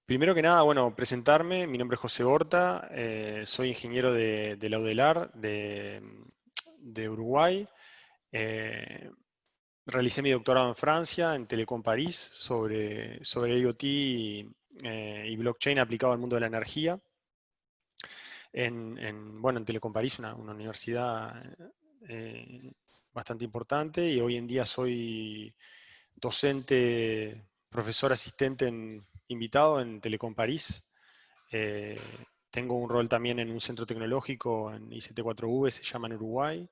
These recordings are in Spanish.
Primero que nada, bueno, presentarme. Mi nombre es José Horta, soy ingeniero de la UDELAR de Uruguay. Eh, Realicé mi doctorado en Francia, en Telecom París, sobre IoT y blockchain aplicado al mundo de la energía. Bueno, en Telecom París, una universidad eh, bastante importante, y hoy en día soy docente, profesor asistente invitado en Telecom París. Eh, Tengo un rol también en un centro tecnológico en ICT4V, se llama, en Uruguay.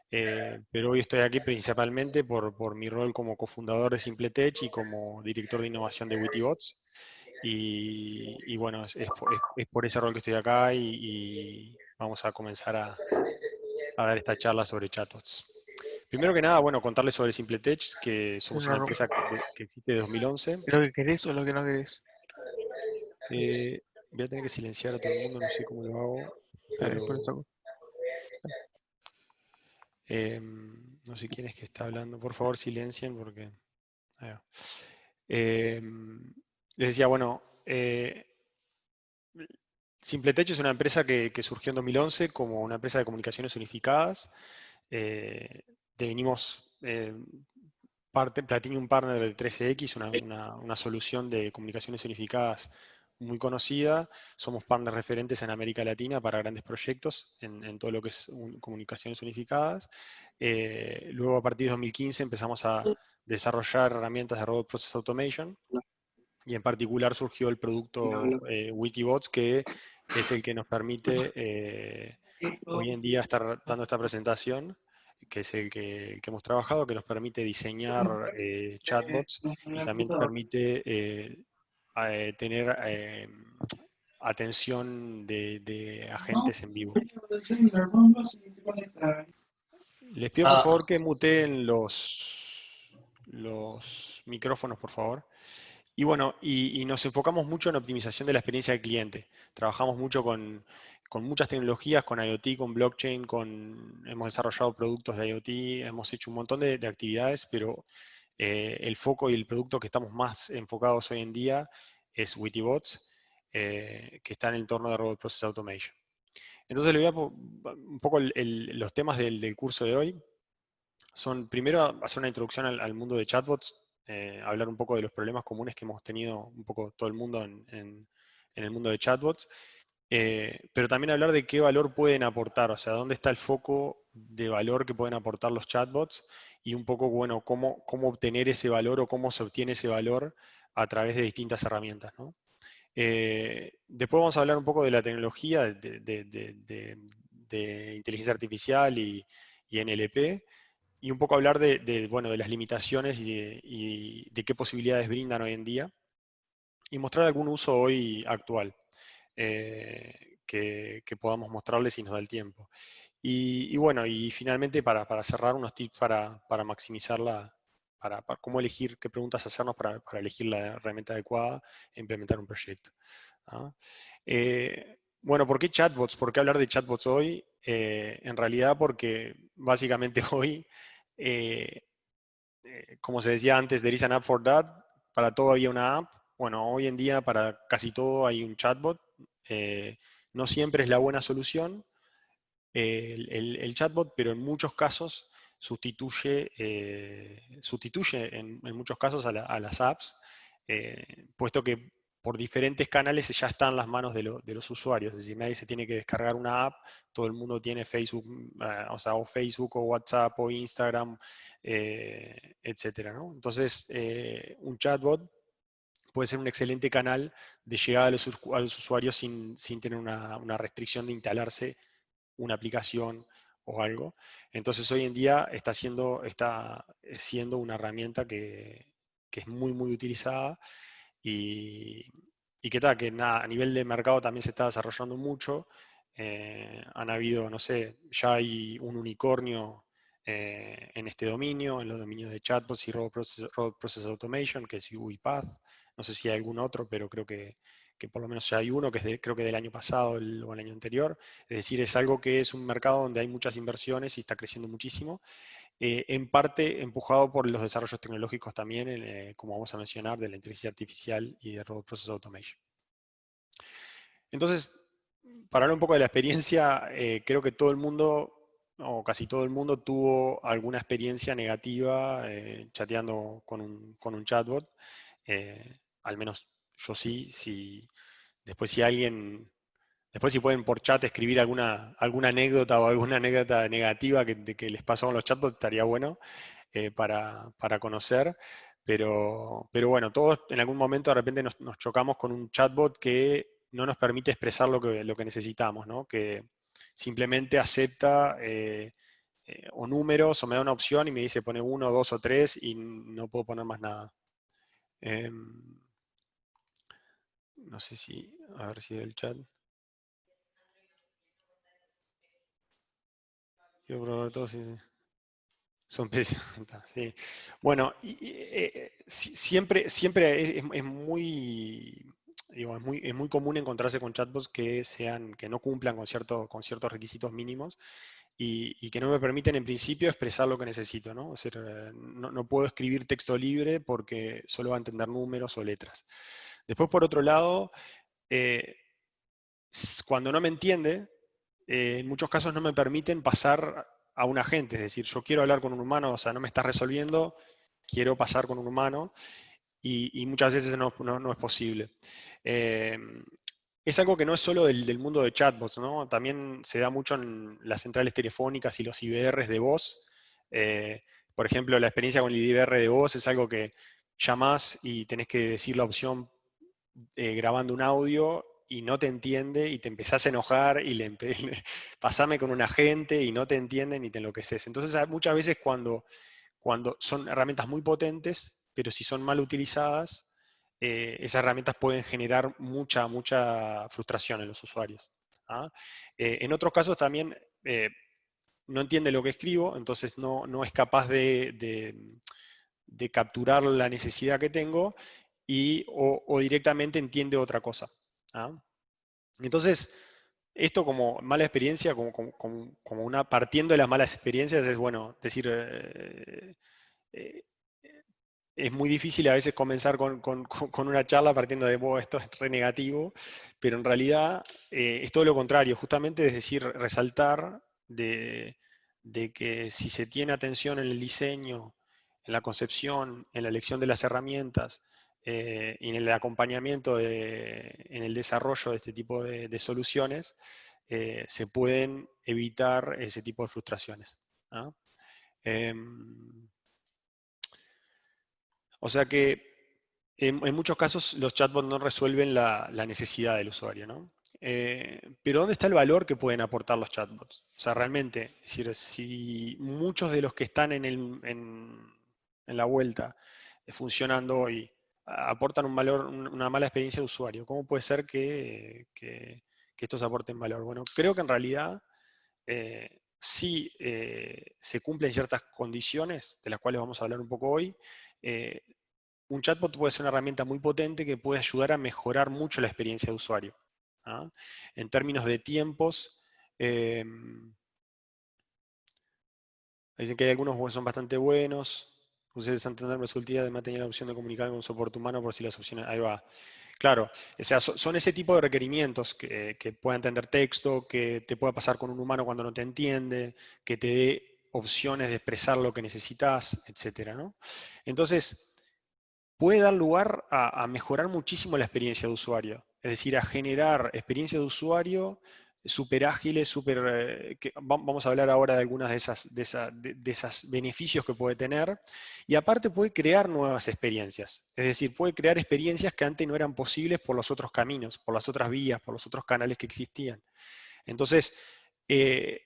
Pero hoy estoy aquí principalmente por mi rol como cofundador de SimpleTech y como director de innovación de Wittybots. Y bueno, es por ese rol que estoy acá, y vamos a comenzar a dar esta charla sobre chatbots. Primero que nada, bueno, contarles sobre SimpleTech, que somos una Pero empresa que existe de 2011. lo que querés o lo que no querés. Eh, Voy a tener que silenciar a todo el mundo, no sé cómo lo hago, Dale, por pero eso. no sé quién es que está hablando. Por favor, silencien porque... ahí va. Les decía, bueno, SimpleTech es una empresa que surgió en 2011 como una empresa de comunicaciones unificadas. Eh, Devenimos Platinum Partner de 13X, una solución de comunicaciones unificadas muy conocida. Somos partners referentes en América Latina para grandes proyectos en todo lo que es comunicaciones unificadas. Luego, a partir de 2015, empezamos a desarrollar herramientas de Robot Process Automation, y en particular surgió el producto Wittybots, que es el que nos permite hoy en día estar dando esta presentación, que es el que hemos trabajado, que nos permite diseñar chatbots, y también permite tener atención de agentes en vivo. Les pido por favor Ah, que muteen los micrófonos, por favor. Y bueno, y nos enfocamos mucho en optimización de la experiencia del cliente. Trabajamos mucho con muchas tecnologías, con IoT, con blockchain, hemos desarrollado productos de IoT, hemos hecho un montón de actividades, pero el foco y el producto que estamos más enfocados hoy en día es Wittybots, que está en el entorno de Robot Process Automation. Entonces le voy a un poco los temas del curso de hoy. Son, primero, hacer una introducción al mundo de chatbots, hablar un poco de los problemas comunes que hemos tenido un poco todo el mundo en el mundo de chatbots, pero también hablar de qué valor pueden aportar, o sea, dónde está el foco de valor que pueden aportar los chatbots, y un poco, bueno, cómo obtener ese valor o cómo se obtiene ese valor a través de distintas herramientas, ¿no? Después vamos a hablar un poco de la tecnología de inteligencia artificial y NLP, y un poco hablar bueno, de las limitaciones y de qué posibilidades brindan hoy en día, y mostrar algún uso hoy actual que podamos mostrarles si nos da el tiempo. Y bueno, y finalmente, para cerrar, unos tips para maximizar para cómo elegir, qué preguntas hacernos para elegir la herramienta adecuada e implementar un proyecto. ¿Ah? Bueno, ¿por qué chatbots? ¿Por qué hablar de chatbots hoy? En realidad porque básicamente hoy, eh, como se decía antes, there is an app for that, para todo había una app. Bueno, hoy en día para casi todo hay un chatbot. Eh, no siempre es la buena solución el chatbot, pero en muchos casos sustituye en muchos casos a las apps, puesto que por diferentes canales ya está en las manos de los usuarios. Es decir, nadie se tiene que descargar una app, todo el mundo tiene Facebook, o sea, o Facebook o WhatsApp o Instagram, etcétera, ¿no? Entonces, un chatbot puede ser un excelente canal de llegada a los usuarios sin tener una restricción de instalarse una aplicación o algo. Entonces hoy en día está siendo una herramienta que es muy, muy utilizada, y, y que tal, que nada, a nivel de mercado también se está desarrollando mucho. Han habido, no sé, ya hay un unicornio en este dominio, en los dominios de chatbots y Robot Process Automation, que es UiPath. No sé si hay algún otro, pero creo que por lo menos ya hay uno, que creo que del año pasado o el año anterior. Es decir, es algo que es un mercado donde hay muchas inversiones y está creciendo muchísimo, en parte empujado por los desarrollos tecnológicos también, como vamos a mencionar, de la inteligencia artificial y de Robot Process Automation. Entonces, para hablar un poco de la experiencia, creo que todo el mundo, o casi todo el mundo, tuvo alguna experiencia negativa chateando con un chatbot. Al menos yo sí. Después si alguien, después si pueden por chat escribir alguna anécdota o alguna anécdota negativa que les pasó con los chatbots, estaría bueno para conocer. Pero bueno, todos en algún momento de repente nos chocamos con un chatbot que no nos permite expresar lo que necesitamos, ¿no? Que simplemente acepta o números o me da una opción y me dice pone uno, dos o tres y no puedo poner más nada. No sé si, a ver si el chat. Quiero probar todo, sí, sí. Son pésimos. Sí. Bueno, siempre es muy, digo, es muy común encontrarse con chatbots que no cumplan con ciertos requisitos mínimos y que no me permiten en principio expresar lo que necesito, ¿no? Es decir, no puedo escribir texto libre porque solo va a entender números o letras. Después, por otro lado, eh, cuando no me entiende, en muchos casos no me permiten pasar a un agente, es decir, yo quiero hablar con un humano, o sea, no me está resolviendo, quiero pasar con un humano y muchas veces no es posible. Eh, es algo que no es solo del mundo de chatbots, ¿no? También se da mucho en las centrales telefónicas y los IVRs de voz. Por ejemplo, la experiencia con el IVR de voz es algo que llamás y tenés que decir la opción grabando un audio y no te entiende y te empezás a enojar y pasame con un agente y no te entienden y te enloqueces. Entonces, muchas veces cuando son herramientas muy potentes, pero si son mal utilizadas, esas herramientas pueden generar mucha frustración en los usuarios. ¿Ah? En otros casos también no entiende lo que escribo, entonces no es capaz de capturar la necesidad que tengo o directamente entiende otra cosa. ¿Ah? Entonces, esto como mala experiencia, como una partiendo de las malas experiencias, es bueno decir, eh, es muy difícil a veces comenzar con una charla partiendo de, "Buah, esto es re negativo", pero en realidad es todo lo contrario, justamente es decir, resaltar de que si se tiene atención en el diseño, en la concepción, en la elección de las herramientas y en el acompañamiento, en el desarrollo de este tipo de soluciones, se pueden evitar ese tipo de frustraciones. ¿Ah? Em, o sea que en muchos casos los chatbots no resuelven la necesidad del usuario, ¿no? Pero ¿dónde está el valor que pueden aportar los chatbots? O sea, realmente, es decir, si muchos de los que están en la vuelta funcionando hoy aportan un valor, una mala experiencia de usuario, ¿cómo puede ser que estos aporten valor? Bueno, creo que en realidad sí se cumplen ciertas condiciones, de las cuales vamos a hablar un poco hoy. eh, un chatbot puede ser una herramienta muy potente que puede ayudar a mejorar mucho la experiencia de usuario. ¿Ah? En términos de tiempos, eh, dicen que hay algunos que son bastante buenos. Ustedes Santander me resultaría de mantener la opción de comunicar con un soporte humano por si las opciones. Ahí va. Claro, o sea, son ese tipo de requerimientos que pueda entender texto, que te pueda pasar con un humano cuando no te entiende, que te dé opciones de expresar lo que necesitas, etcétera, ¿no? Entonces, puede dar lugar a mejorar muchísimo la experiencia de usuario. Es decir, a generar experiencia de usuario súper ágiles, vamos a hablar ahora de algunas de esas beneficios que puede tener. Y aparte puede crear nuevas experiencias. Es decir, puede crear experiencias que antes no eran posibles por los otros caminos, por las otras vías, por los otros canales que existían. Entonces, eh,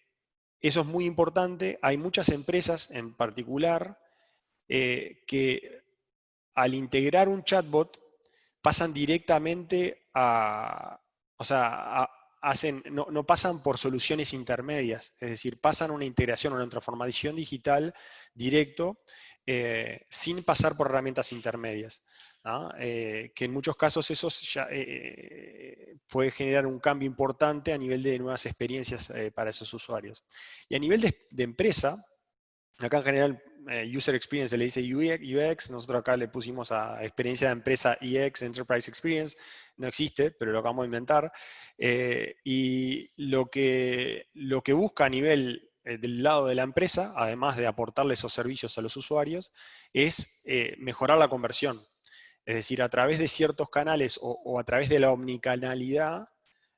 eso es muy importante. Hay muchas empresas en particular que al integrar un chatbot, pasan directamente o sea, no pasan por soluciones intermedias, es decir, pasan una integración, una transformación digital directo, sin pasar por herramientas intermedias. ¿Ah? Que en muchos casos eso ya, puede generar un cambio importante a nivel de nuevas experiencias para esos usuarios. Y a nivel de empresa, acá en general User Experience se le dice UX, nosotros acá le pusimos a experiencia de empresa EX, Enterprise Experience, no existe, pero lo acabamos de inventar. Y lo que busca a nivel del lado de la empresa, además de aportarle esos servicios a los usuarios, es mejorar la conversión. Es decir, a través de ciertos canales o a través de la omnicanalidad,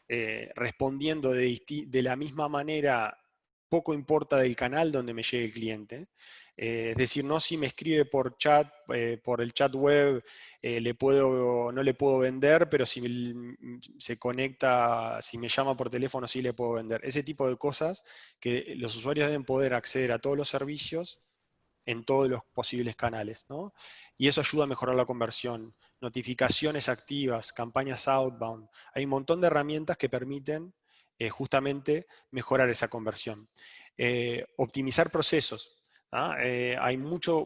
respondiendo de la misma manera, poco importa del canal donde me llegue el cliente. Es decir, no si me escribe por chat, por el chat web, no le puedo vender, pero si se conecta, si me llama por teléfono, sí le puedo vender. Ese tipo de cosas que los usuarios deben poder acceder a todos los servicios en todos los posibles canales, ¿no? Y eso ayuda a mejorar la conversión. Notificaciones activas, campañas outbound. Hay un montón de herramientas que permiten justamente mejorar esa conversión. Optimizar procesos. ¿Ah? Hay mucho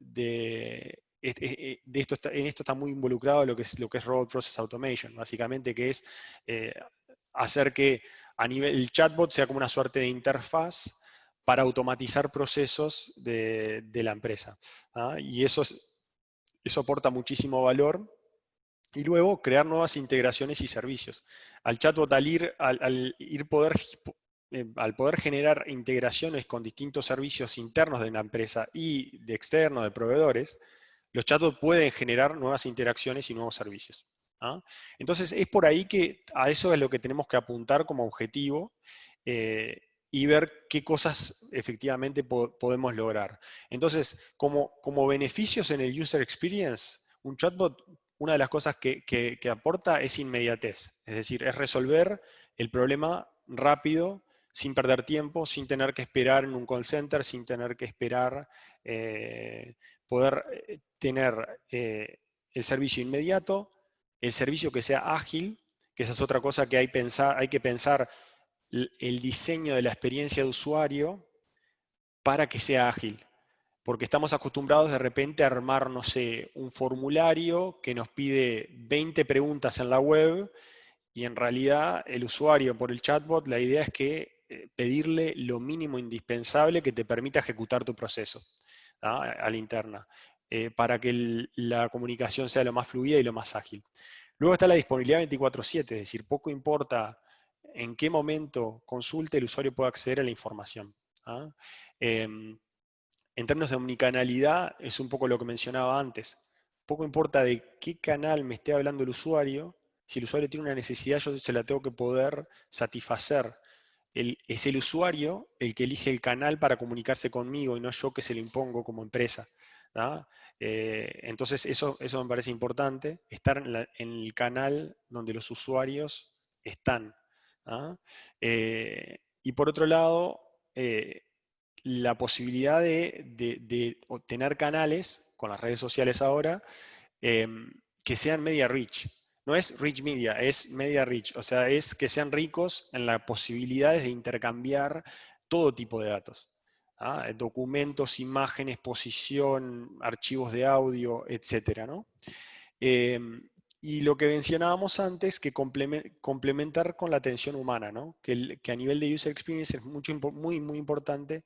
de esto en esto está muy involucrado lo que es Robot Process Automation, básicamente, que es hacer que a nivel el chatbot sea como una suerte de interfaz para automatizar procesos de la empresa. ¿Ah? Y eso aporta muchísimo valor. Y luego crear nuevas integraciones y servicios. Al chatbot, al poder generar integraciones con distintos servicios internos de la empresa y de externos, de proveedores, los chatbots pueden generar nuevas interacciones y nuevos servicios. ¿Ah? Entonces, es por ahí que a eso es lo que tenemos que apuntar como objetivo y ver qué cosas efectivamente podemos lograr. Entonces, como beneficios en el user experience, un chatbot, una de las cosas que aporta es inmediatez, es decir, es resolver el problema rápido, sin perder tiempo, sin tener que esperar en un call center, sin tener que esperar, poder tener el servicio inmediato, el servicio que sea ágil, que esa es otra cosa que hay que pensar el diseño de la experiencia de usuario para que sea ágil. Porque estamos acostumbrados de repente a armar, no sé, un formulario que nos pide 20 preguntas en la web y en realidad el usuario por el chatbot, la idea es que pedirle lo mínimo indispensable que te permita ejecutar tu proceso, ¿ah? A la interna, para que la comunicación sea lo más fluida y lo más ágil. Luego está la disponibilidad 24/7, es decir, poco importa en qué momento consulte, el usuario puede acceder a la información. ¿Ah? En términos de omnicanalidad, es un poco lo que mencionaba antes. Poco importa de qué canal me esté hablando el usuario, si el usuario tiene una necesidad, yo se la tengo que poder satisfacer. Es el usuario el que elige el canal para comunicarse conmigo y no yo que se lo impongo como empresa. ¿Ah? Entonces eso me parece importante, estar en el canal donde los usuarios están. ¿Ah? Y por otro lado, la posibilidad de obtener canales con las redes sociales ahora que sean media rich. No es rich media, es media rich. O sea, es que sean ricos en las posibilidades de intercambiar todo tipo de datos. ¿Ah? Documentos, imágenes, posición, archivos de audio, etcétera, ¿no? Y lo que mencionábamos antes, que complementar con la atención humana, ¿no? Que a nivel de user experience es muy importante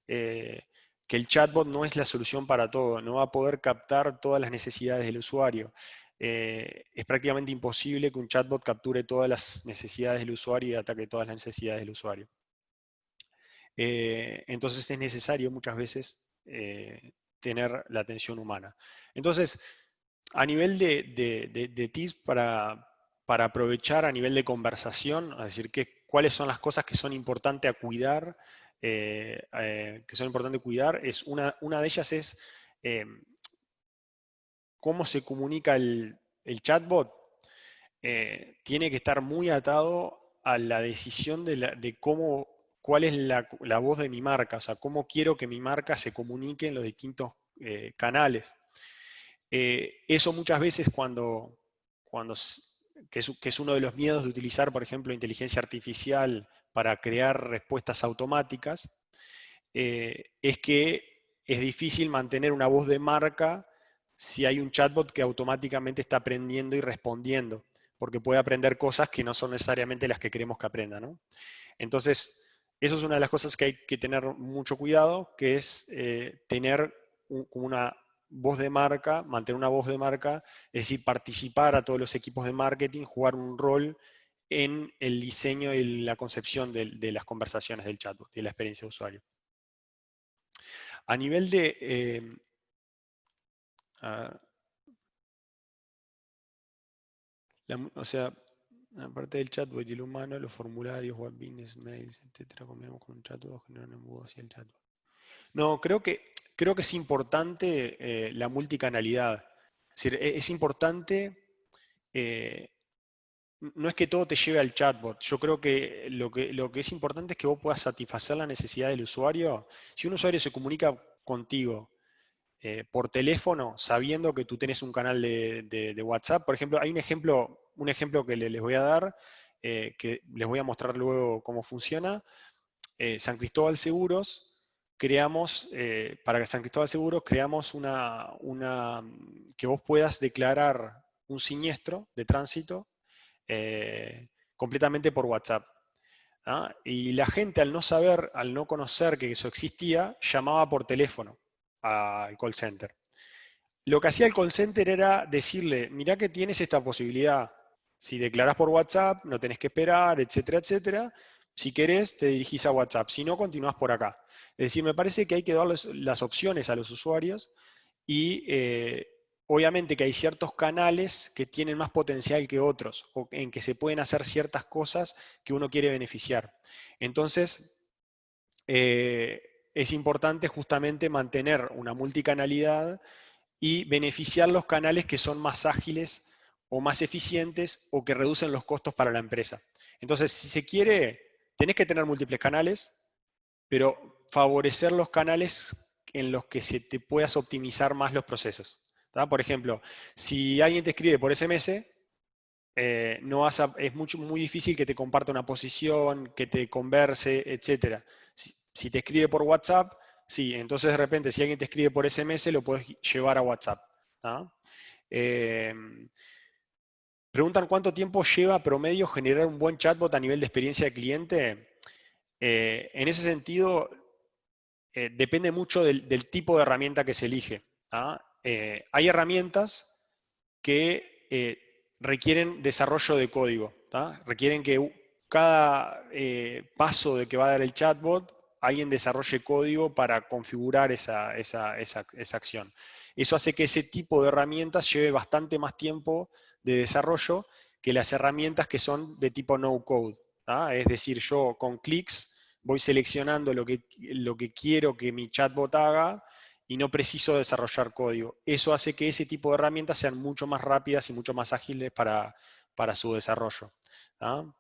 que el chatbot no es la solución para todo, no va a poder captar todas las necesidades del usuario. Es prácticamente imposible que un chatbot capture todas las necesidades del usuario y ataque todas las necesidades del usuario. Entonces es necesario muchas veces tener la atención humana. Entonces, a nivel de tips para aprovechar a nivel de conversación, es decir, cuáles son las cosas que son importantes a cuidar, es una de ellas es cómo se comunica el chatbot. Tiene que estar muy atado a la decisión de cuál es la voz de mi marca, o sea, cómo quiero que mi marca se comunique en los distintos canales. Eso muchas veces que es uno de los miedos de utilizar, por ejemplo, inteligencia artificial para crear respuestas automáticas, es que es difícil mantener una voz de marca si hay un chatbot que automáticamente está aprendiendo y respondiendo, porque puede aprender cosas que no son necesariamente las que queremos que aprenda, ¿no? Entonces, Eso es una de las cosas que hay que tener mucho cuidado, que es tener como una voz de marca, mantener una voz de marca, es decir, participar a todos los equipos de marketing, jugar un rol en el diseño y la concepción de las conversaciones del chatbot, de la experiencia de usuario. A nivel de... o sea, aparte del chatbot y el humano, los formularios, web business, mails, etcétera, combinamos con un chatbot, generar un embudo hacia el chatbot. No, creo que es importante la multicanalidad. Es decir, es importante, no es que todo te lleve al chatbot. Yo creo que lo que es importante es que vos puedas satisfacer la necesidad del usuario. Si un usuario se comunica contigo por teléfono, sabiendo que tú tienes un canal de WhatsApp, por ejemplo, hay un ejemplo que les voy a dar, que les voy a mostrar luego cómo funciona. San Cristóbal Seguros, para San Cristóbal Seguros creamos que vos puedas declarar un siniestro de tránsito completamente por WhatsApp. ¿Ah? Y la gente al no saber, al no conocer que eso existía, llamaba por teléfono al call center. Lo que hacía el call center era decirle, mirá que tienes esta posibilidad. Si declarás por WhatsApp, no tenés que esperar, etcétera, etcétera. Si querés, te dirigís a WhatsApp. Si no, continuás por acá. Es decir, me parece que hay que darles las opciones a los usuarios y obviamente que hay ciertos canales que tienen más potencial que otros o en que se pueden hacer ciertas cosas que uno quiere beneficiar. Entonces, es importante justamente mantener una multicanalidad y beneficiar los canales que son más ágiles o más eficientes o que reducen los costos para la empresa. Entonces, si se quiere, tenés que tener múltiples canales, pero favorecer los canales en los que se te puedas optimizar más los procesos. ¿Tá? Por ejemplo, si alguien te escribe por SMS, es muy difícil que te comparta una posición, que te converse, etc. Si te escribe por WhatsApp, sí, entonces de repente si alguien te escribe por SMS lo puedes llevar a WhatsApp. ¿Ah? Preguntan cuánto tiempo lleva promedio generar un buen chatbot a nivel de experiencia de cliente. En ese sentido, depende mucho del tipo de herramienta que se elige. ¿Ah? Hay herramientas que requieren desarrollo de código. ¿Tá? Requieren que cada paso de que va a dar el chatbot, alguien desarrolle código para configurar esa acción. Eso hace que ese tipo de herramientas lleve bastante más tiempo de desarrollo que las herramientas que son de tipo no-code. Es decir, yo con clics voy seleccionando lo que quiero que mi chatbot haga y no preciso desarrollar código. Eso hace que ese tipo de herramientas sean mucho más rápidas y mucho más ágiles para su desarrollo. ¿Ah?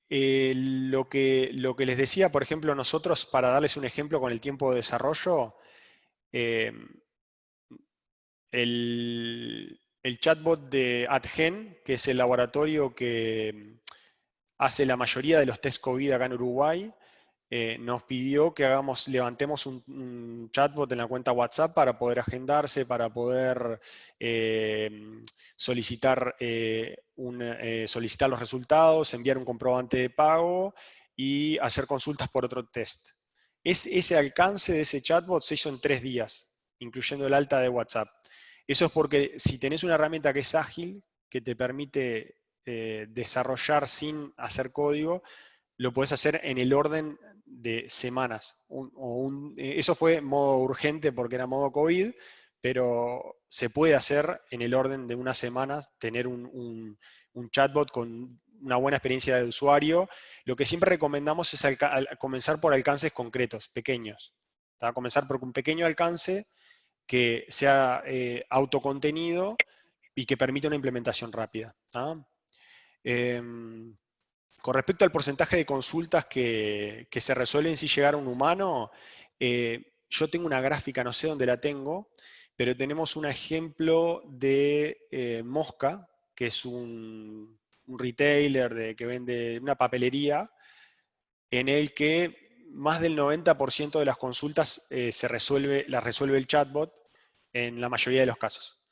Lo que les decía, por ejemplo, nosotros, para darles un ejemplo con el tiempo de desarrollo, el chatbot de AdGen, que es el laboratorio que hace la mayoría de los test COVID acá en Uruguay, nos pidió que levantemos un chatbot en la cuenta WhatsApp para poder agendarse, para poder solicitar los resultados, enviar un comprobante de pago y hacer consultas por otro test. Ese alcance de ese chatbot se hizo en 3 días, incluyendo el alta de WhatsApp. Eso es porque si tenés una herramienta que es ágil, que te permite desarrollar sin hacer código, lo puedes hacer en el orden de semanas. Eso fue modo urgente porque era modo COVID, pero se puede hacer en el orden de unas semanas, tener un chatbot con una buena experiencia de usuario. Lo que siempre recomendamos es comenzar por alcances concretos, pequeños. ¿Tá? Comenzar por un pequeño alcance que sea autocontenido y que permita una implementación rápida. ¿Tá? Con respecto al porcentaje de consultas que se resuelven sin llegar a un humano, yo tengo una gráfica, no sé dónde la tengo, pero tenemos un ejemplo de Mosca, que es un retailer que vende una papelería, en el que más del 90% de las consultas las resuelve el chatbot en la mayoría de los casos.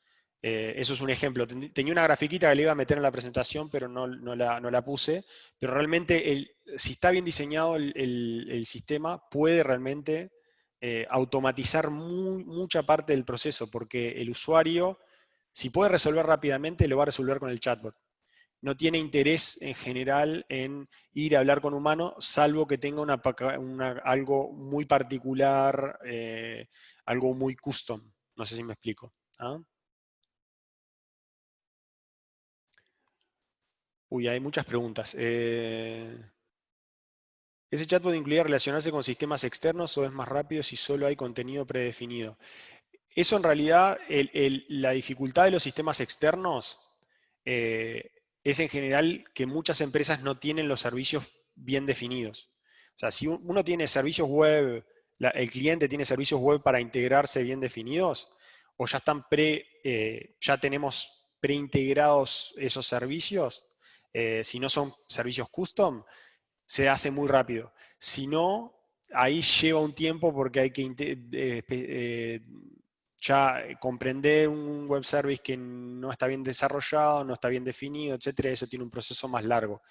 Eso es un ejemplo. Tenía una grafiquita que le iba a meter en la presentación, pero no la puse. Pero realmente, si está bien diseñado el sistema, puede realmente automatizar mucha parte del proceso, porque el usuario, si puede resolver rápidamente, lo va a resolver con el chatbot. No tiene interés en general en ir a hablar con humano, salvo que tenga algo muy particular, algo muy custom. No sé si me explico. ¿Ah? Uy, hay muchas preguntas. ¿Ese chat puede incluir relacionarse con sistemas externos o es más rápido si solo hay contenido predefinido? Eso en realidad, la dificultad de los sistemas externos eh, es en general que muchas empresas no tienen los servicios bien definidos. O sea, si uno tiene servicios web, el cliente tiene servicios web para integrarse bien definidos, o ya están ya tenemos preintegrados esos servicios, si no son servicios custom, se hace muy rápido. Si no, ahí lleva un tiempo porque hay que ya comprender un web service que no está bien desarrollado, no está bien definido, etcétera, eso tiene un proceso más largo.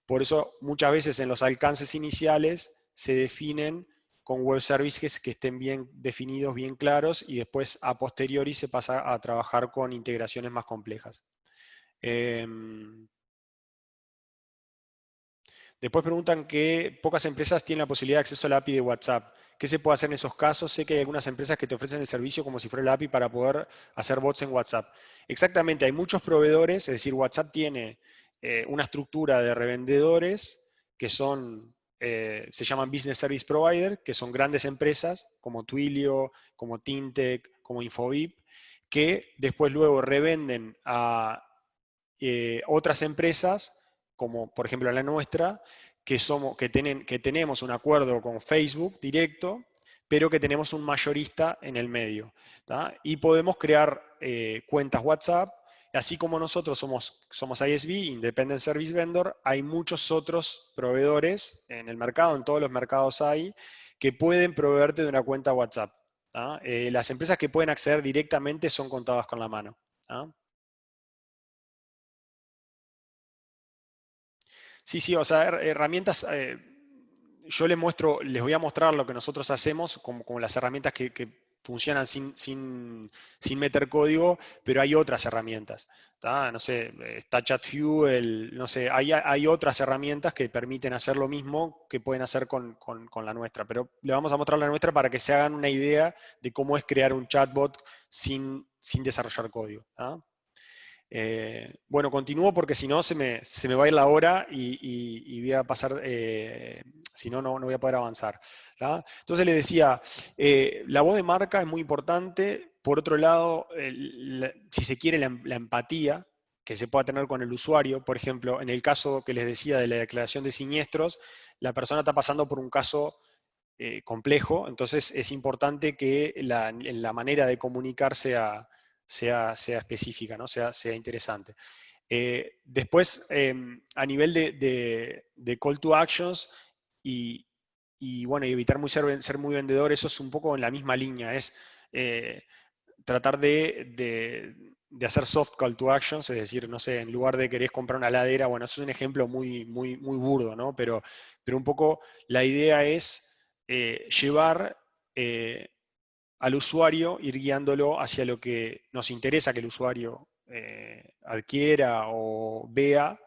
Por eso muchas veces en los alcances iniciales se definen con web services que estén bien definidos, bien claros, y después a posteriori se pasa a trabajar con integraciones más complejas. Después preguntan que pocas empresas tienen la posibilidad de acceso a la API de WhatsApp. ¿Qué se puede hacer en esos casos? Sé que hay algunas empresas que te ofrecen el servicio como si fuera la API para poder hacer bots en WhatsApp. Exactamente, hay muchos proveedores, es decir, WhatsApp tiene una estructura de revendedores que se llaman Business Service Provider, que son grandes empresas como Twilio, como Tintec, como Infobip, que después luego revenden a otras empresas, como por ejemplo la nuestra, que tenemos un acuerdo con Facebook directo, pero que tenemos un mayorista en el medio. ¿tá? Y podemos crear cuentas WhatsApp. Así como nosotros somos ISV, Independent Service Vendor, hay muchos otros proveedores en el mercado, en todos los mercados hay, que pueden proveerte de una cuenta WhatsApp. Las empresas que pueden acceder directamente son contadas con la mano. Sí, sí, o sea, herramientas, yo les voy a mostrar lo que nosotros hacemos, como las herramientas que funcionan sin meter código, pero hay otras herramientas. ¿tá? No sé, está ChatFuel, no sé, hay otras herramientas que permiten hacer lo mismo que pueden hacer con la nuestra, pero le vamos a mostrar la nuestra para que se hagan una idea de cómo es crear un chatbot sin desarrollar código. Bueno, continúo porque si no se me va a ir la hora y voy a pasar, si no, no voy a poder avanzar. ¿tá? Entonces le decía, la voz de marca es muy importante. Por otro lado, si se quiere, la empatía que se pueda tener con el usuario. Por ejemplo, en el caso que les decía de la declaración de siniestros, la persona está pasando por un caso complejo, entonces es importante que la manera de comunicar sea específica, ¿no? sea interesante. Después, a nivel de call to actions bueno, y evitar ser muy vendedor, eso es un poco en la misma línea, es tratar de hacer soft call to actions, es decir, no sé, en lugar de querés comprar una heladera, bueno, eso es un ejemplo muy burdo, ¿no? Pero un poco la idea es llevar al usuario, ir guiándolo hacia lo que nos interesa que el usuario adquiera o vea,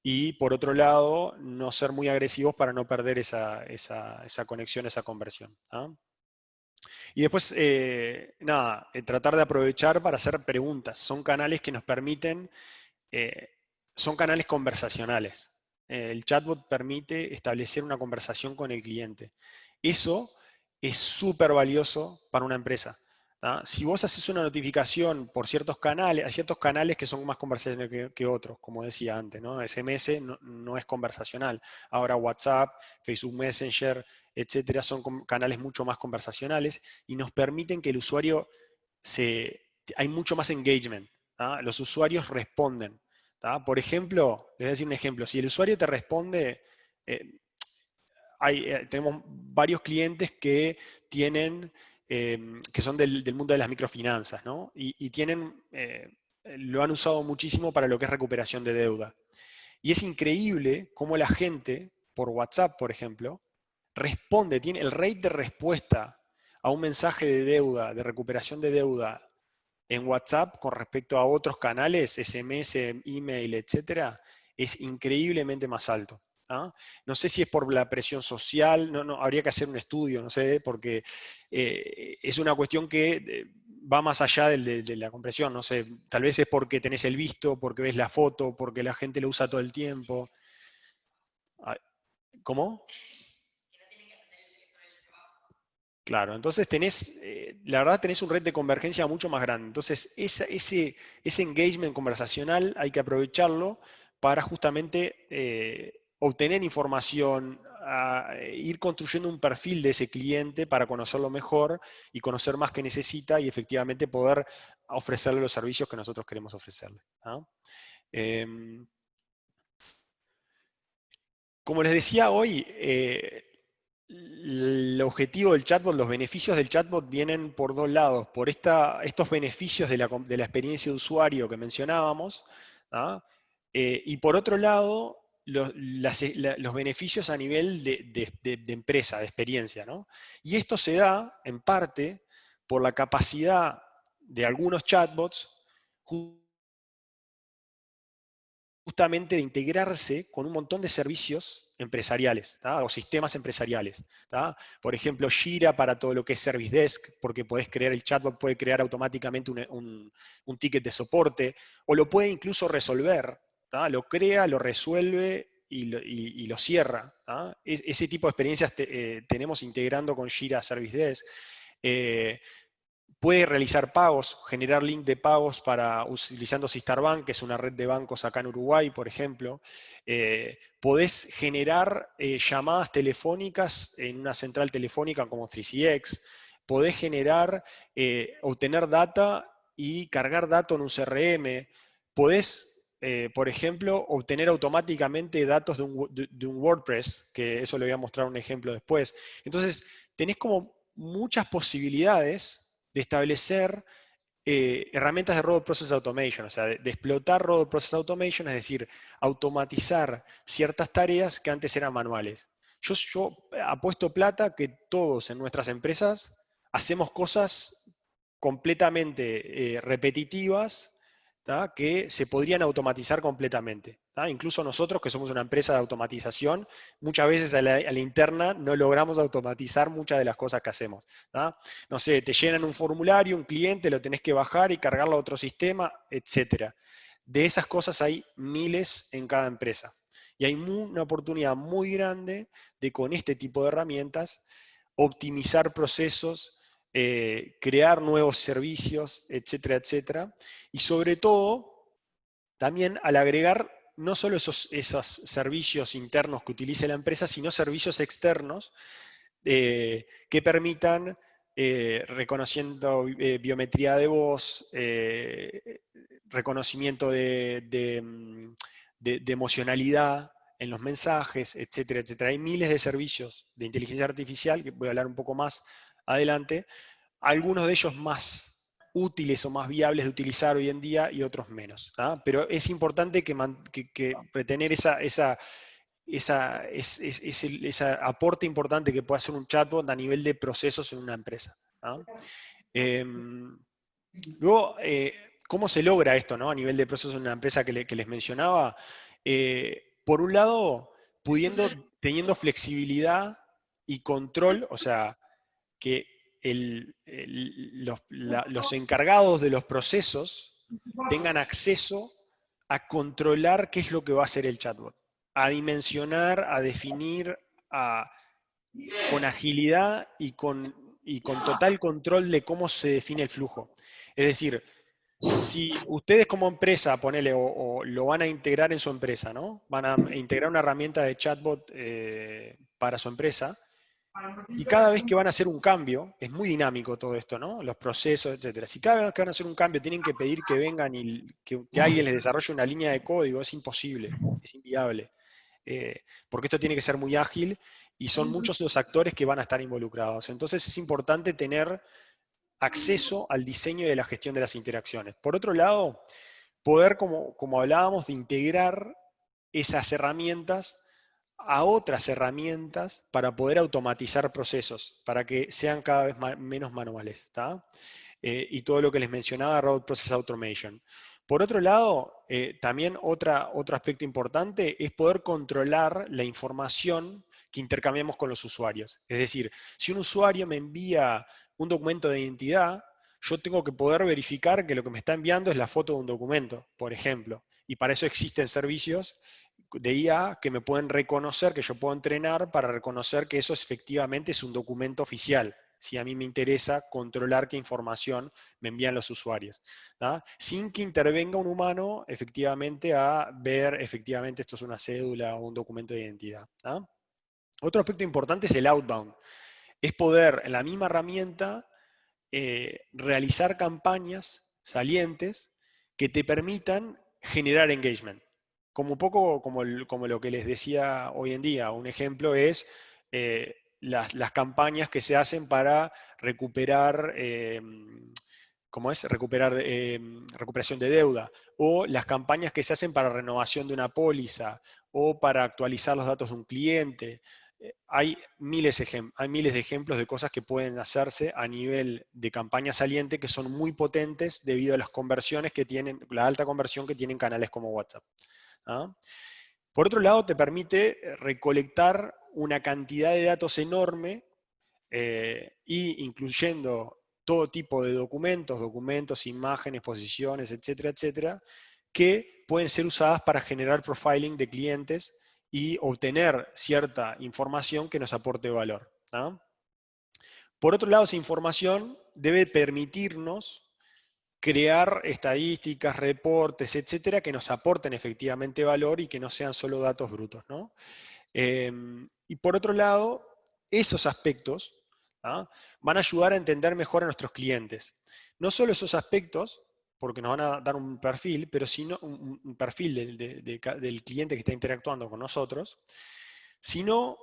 y por otro lado, no ser muy agresivos para no perder esa conexión, esa conversión. ¿ah? Y después, nada, tratar de aprovechar para hacer preguntas. Son canales que nos permiten, eh, son canales conversacionales. El chatbot permite establecer una conversación con el cliente. Eso es súper valioso para una empresa. ¿tá? Si vos haces una notificación por ciertos canales, hay ciertos canales que son más conversacionales que otros, como decía antes, ¿no? SMS no es conversacional. Ahora WhatsApp, Facebook Messenger, etcétera, son canales mucho más conversacionales y nos permiten que el usuario hay mucho más engagement. ¿tá? Los usuarios responden. ¿tá? Por ejemplo, les voy a decir un ejemplo, si el usuario te responde, tenemos varios clientes que tienen que son del mundo de las microfinanzas, ¿no? Y tienen, lo han usado muchísimo para lo que es recuperación de deuda. Y es increíble cómo la gente, por WhatsApp, por ejemplo, responde, tiene el rate de respuesta a un mensaje de deuda, de recuperación de deuda en WhatsApp con respecto a otros canales, SMS, email, etcétera, es increíblemente más alto. ¿Ah? No sé si es por la presión social, no, habría que hacer un estudio, no sé, porque es una cuestión que va más allá de la compresión, no sé, tal vez es porque tenés el visto, porque ves la foto, porque la gente lo usa todo el tiempo. ¿Cómo? Claro, entonces tenés, la verdad tenés un red de convergencia mucho más grande. Entonces ese engagement conversacional hay que aprovecharlo para justamente obtener información, ir construyendo un perfil de ese cliente para conocerlo mejor y conocer más que necesita y efectivamente poder ofrecerle los servicios que nosotros queremos ofrecerle. ¿Ah? Em, Como les decía hoy, el objetivo del chatbot, los beneficios del chatbot vienen por dos lados, por estos beneficios de la experiencia de usuario que mencionábamos, ¿ah? Y por otro lado, los beneficios a nivel de empresa, de experiencia, ¿no? Y esto se da, en parte, por la capacidad de algunos chatbots justamente de integrarse con un montón de servicios empresariales, ¿tá? O sistemas empresariales. ¿Tá? Por ejemplo, Jira para todo lo que es Service Desk, porque podés crear, el chatbot puede crear automáticamente un ticket de soporte, o lo puede incluso resolver. ¿Tá? Lo crea, lo resuelve y lo cierra. ¿Tá? Ese tipo de experiencias tenemos integrando con Jira Service Desk. Puede realizar pagos, generar link de pagos utilizando Sisterbank, que es una red de bancos acá en Uruguay, por ejemplo. Podés generar llamadas telefónicas en una central telefónica como 3CX. Podés generar, obtener data y cargar datos en un CRM. Podés, por ejemplo, obtener automáticamente datos de un WordPress, que eso le voy a mostrar un ejemplo después. Entonces, tenés como muchas posibilidades de establecer herramientas de Robot Process Automation, o sea, de explotar Robot Process Automation, es decir, automatizar ciertas tareas que antes eran manuales. Yo apuesto plata que todos en nuestras empresas hacemos cosas completamente repetitivas, ¿tá? Que se podrían automatizar completamente. ¿Tá? Incluso nosotros, que somos una empresa de automatización, muchas veces a la interna no logramos automatizar muchas de las cosas que hacemos. ¿Tá? No sé, te llenan un formulario, un cliente, lo tenés que bajar y cargarlo a otro sistema, etc. De esas cosas hay miles en cada empresa. Y hay una oportunidad muy grande de con este tipo de herramientas optimizar procesos, crear nuevos servicios, etcétera, etcétera. Y sobre todo, también al agregar no solo esos servicios internos que utilice la empresa, sino servicios externos que permitan, reconociendo biometría de voz, reconocimiento de emocionalidad en los mensajes, etcétera, etcétera. Hay miles de servicios de inteligencia artificial, que voy a hablar un poco más adelante, algunos de ellos más útiles o más viables de utilizar hoy en día y otros menos. ¿Ah? Pero es importante que retener ese aporte importante que puede hacer un chatbot a nivel de procesos en una empresa. ¿Ah? Luego, ¿cómo se logra esto, ¿no? A nivel de procesos en una empresa que les mencionaba? Por un lado, teniendo flexibilidad y control, o sea, que los encargados de los procesos tengan acceso a controlar qué es lo que va a hacer el chatbot, a dimensionar, a definir, con agilidad y con total control de cómo se define el flujo. Es decir, si ustedes como empresa, ponele, o lo van a integrar en su empresa, ¿no? Van a integrar una herramienta de chatbot para su empresa, y cada vez que van a hacer un cambio, es muy dinámico todo esto, ¿no? Los procesos, etcétera. Si cada vez que van a hacer un cambio tienen que pedir que vengan y que alguien les desarrolle una línea de código, es imposible, es inviable. porque esto tiene que ser muy ágil y son muchos los actores que van a estar involucrados. Entonces es importante tener acceso al diseño y a la gestión de las interacciones. Por otro lado, poder, como hablábamos, de integrar esas herramientas a otras herramientas para poder automatizar procesos, para que sean cada vez menos manuales, ¿está? Y todo lo que les mencionaba, Road Process Automation. Por otro lado, también otro aspecto importante es poder controlar la información que intercambiamos con los usuarios. Es decir, si un usuario me envía un documento de identidad, yo tengo que poder verificar que lo que me está enviando es la foto de un documento, por ejemplo. Y para eso existen servicios de IA que me pueden reconocer, que yo puedo entrenar para reconocer que eso efectivamente es un documento oficial, si a mí me interesa controlar qué información me envían los usuarios, ¿tá? Sin que intervenga un humano efectivamente a ver efectivamente esto es una cédula o un documento de identidad, ¿tá? Otro aspecto importante es el outbound, es poder en la misma herramienta realizar campañas salientes que te permitan generar engagement. Como un poco como lo que les decía hoy en día, un ejemplo es las campañas que se hacen para recuperar, ¿cómo es? Recuperar, recuperación de deuda, o las campañas que se hacen para renovación de una póliza, o para actualizar los datos de un cliente. Hay miles de ejemplos de cosas que pueden hacerse a nivel de campaña saliente que son muy potentes debido a las conversiones que tienen, la alta conversión que tienen canales como WhatsApp. ¿Ah? Por otro lado, te permite recolectar una cantidad de datos enorme y incluyendo todo tipo de documentos, imágenes, posiciones, etcétera, etcétera, que pueden ser usadas para generar profiling de clientes y obtener cierta información que nos aporte valor. ¿Ah? Por otro lado, esa información debe permitirnos crear estadísticas, reportes, etcétera, que nos aporten efectivamente valor y que no sean solo datos brutos, ¿no? Y por otro lado, esos aspectos ¿ah? Van a ayudar a entender mejor a nuestros clientes. No solo esos aspectos, porque nos van a dar un perfil, pero sino un perfil del cliente que está interactuando con nosotros, sino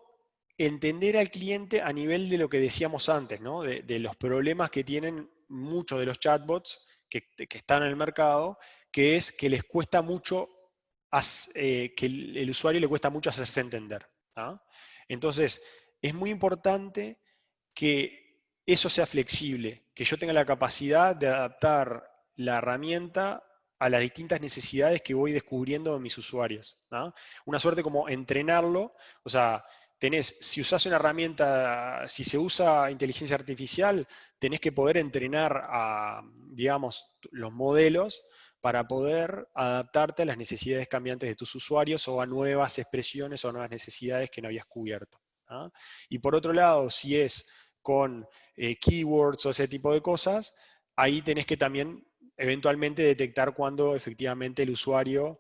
entender al cliente a nivel de lo que decíamos antes, ¿no? De los problemas que tienen muchos de los chatbots que están en el mercado, que es que les cuesta mucho, que el usuario le cuesta mucho hacerse entender. ¿Ah? Entonces, es muy importante que eso sea flexible, que yo tenga la capacidad de adaptar la herramienta a las distintas necesidades que voy descubriendo de mis usuarios. ¿No? Una suerte como entrenarlo, o sea, si usas una herramienta, si se usa inteligencia artificial, tenés que poder entrenar a, digamos, los modelos para poder adaptarte a las necesidades cambiantes de tus usuarios o a nuevas expresiones o nuevas necesidades que no habías cubierto. ¿Ah? Y por otro lado, si es con keywords o ese tipo de cosas, ahí tenés que también eventualmente detectar cuando efectivamente el usuario,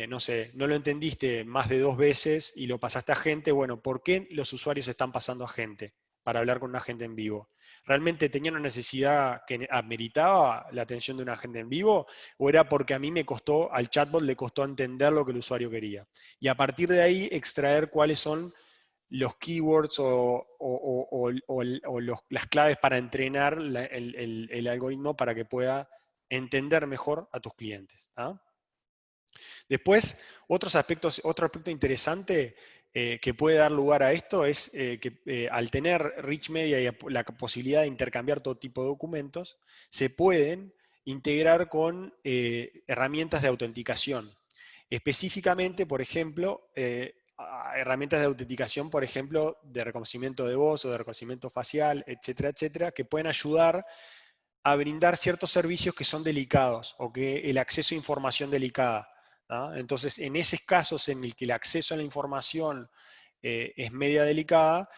no sé, no lo entendiste más de 2 veces y lo pasaste a gente, bueno, ¿por qué los usuarios están pasando a gente para hablar con un agente en vivo? ¿Realmente tenían una necesidad que ameritaba la atención de un agente en vivo? ¿O era porque a mí me costó, al chatbot le costó entender lo que el usuario quería? Y a partir de ahí extraer cuáles son los keywords las claves para entrenar el algoritmo para que pueda entender mejor a tus clientes. ¿Ah? Después, otro aspecto interesante que puede dar lugar a esto es que al tener Rich Media y la posibilidad de intercambiar todo tipo de documentos, se pueden integrar con herramientas de autenticación. Específicamente, por ejemplo, herramientas de autenticación, por ejemplo, de reconocimiento de voz o de reconocimiento facial, etcétera, etcétera, que pueden ayudar a brindar ciertos servicios que son delicados o que el acceso a información delicada. ¿Ah? Entonces, en esos casos en el que el acceso a la información es media delicada,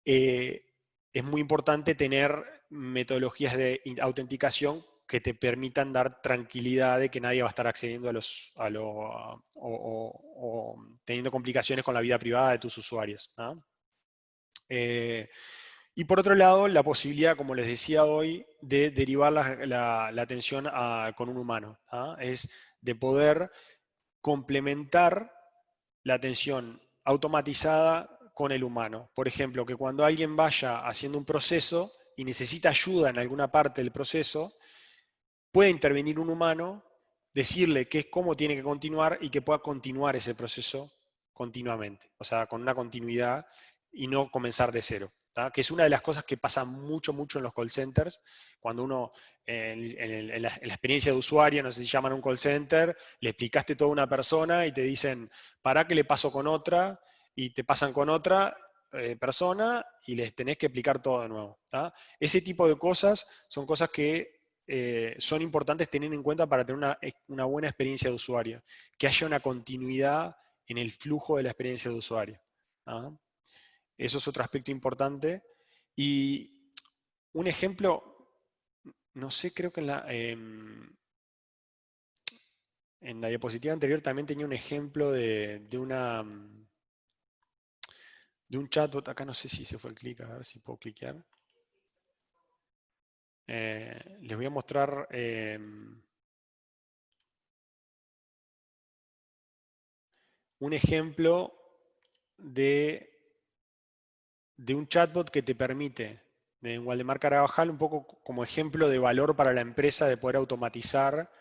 eh, es muy importante tener metodologías de autenticación que te permitan dar tranquilidad de que nadie va a estar accediendo o teniendo complicaciones con la vida privada de tus usuarios. ¿No? Y por otro lado, la posibilidad, como les decía hoy, de derivar la atención con un humano. ¿Ah? Es de poder complementar la atención automatizada con el humano. Por ejemplo, que cuando alguien vaya haciendo un proceso y necesita ayuda en alguna parte del proceso, puede intervenir un humano, decirle cómo tiene que continuar y que pueda continuar ese proceso continuamente, o sea, con una continuidad y no comenzar de cero. Que es una de las cosas que pasa mucho en los call centers, cuando uno, en la experiencia de usuario, no sé si llaman a un call center, le explicaste todo a una persona y te dicen, ¿para qué le paso con otra? Y te pasan con otra persona y les tenés que explicar todo de nuevo. Ese tipo de cosas son cosas que son importantes tener en cuenta para tener una buena experiencia de usuario, que haya una continuidad en el flujo de la experiencia de usuario. Eso es otro aspecto importante. Y un ejemplo, no sé, creo que en la diapositiva anterior también tenía un ejemplo de un chatbot. Acá no sé si se fue el clic, a ver si puedo cliquear. Les voy a mostrar un ejemplo de un chatbot que te permite, de Waldemar Carabajal, un poco como ejemplo de valor para la empresa de poder automatizar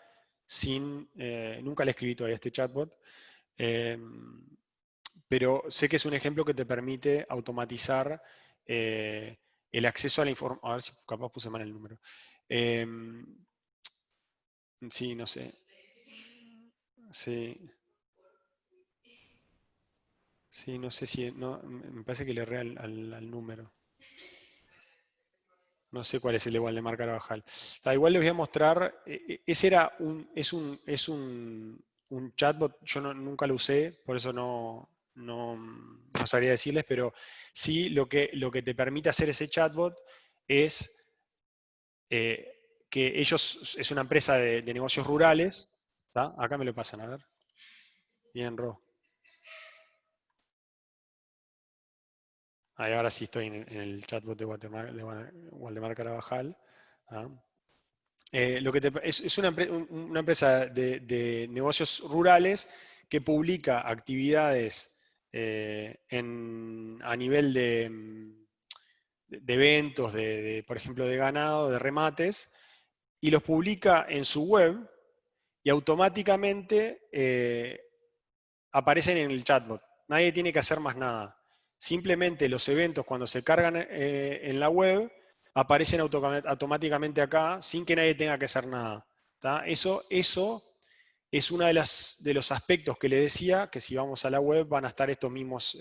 sin, nunca le escribí todavía a este chatbot, pero sé que es un ejemplo que te permite automatizar el acceso a la información. A ver si capaz puse mal el número. Sí, no sé. Sí. Sí, no sé si, no, me parece que le erré al número. No sé cuál es el de Waldemar Carabajal. Igual les voy a mostrar, ese era un chatbot, yo nunca lo usé, por eso no sabría decirles, pero sí lo que te permite hacer ese chatbot es que ellos, es una empresa de negocios rurales, acá me lo pasan, a ver. Bien, Ro. Ahí ahora sí estoy en el chatbot de Waldemar Carabajal. Es una empresa de negocios rurales que publica actividades a nivel de eventos, por ejemplo, de ganado, de remates, y los publica en su web y automáticamente aparecen en el chatbot. Nadie tiene que hacer más nada. Simplemente los eventos cuando se cargan en la web aparecen automáticamente acá sin que nadie tenga que hacer nada. Eso es uno de los aspectos que le decía, que si vamos a la web van a estar estos mismos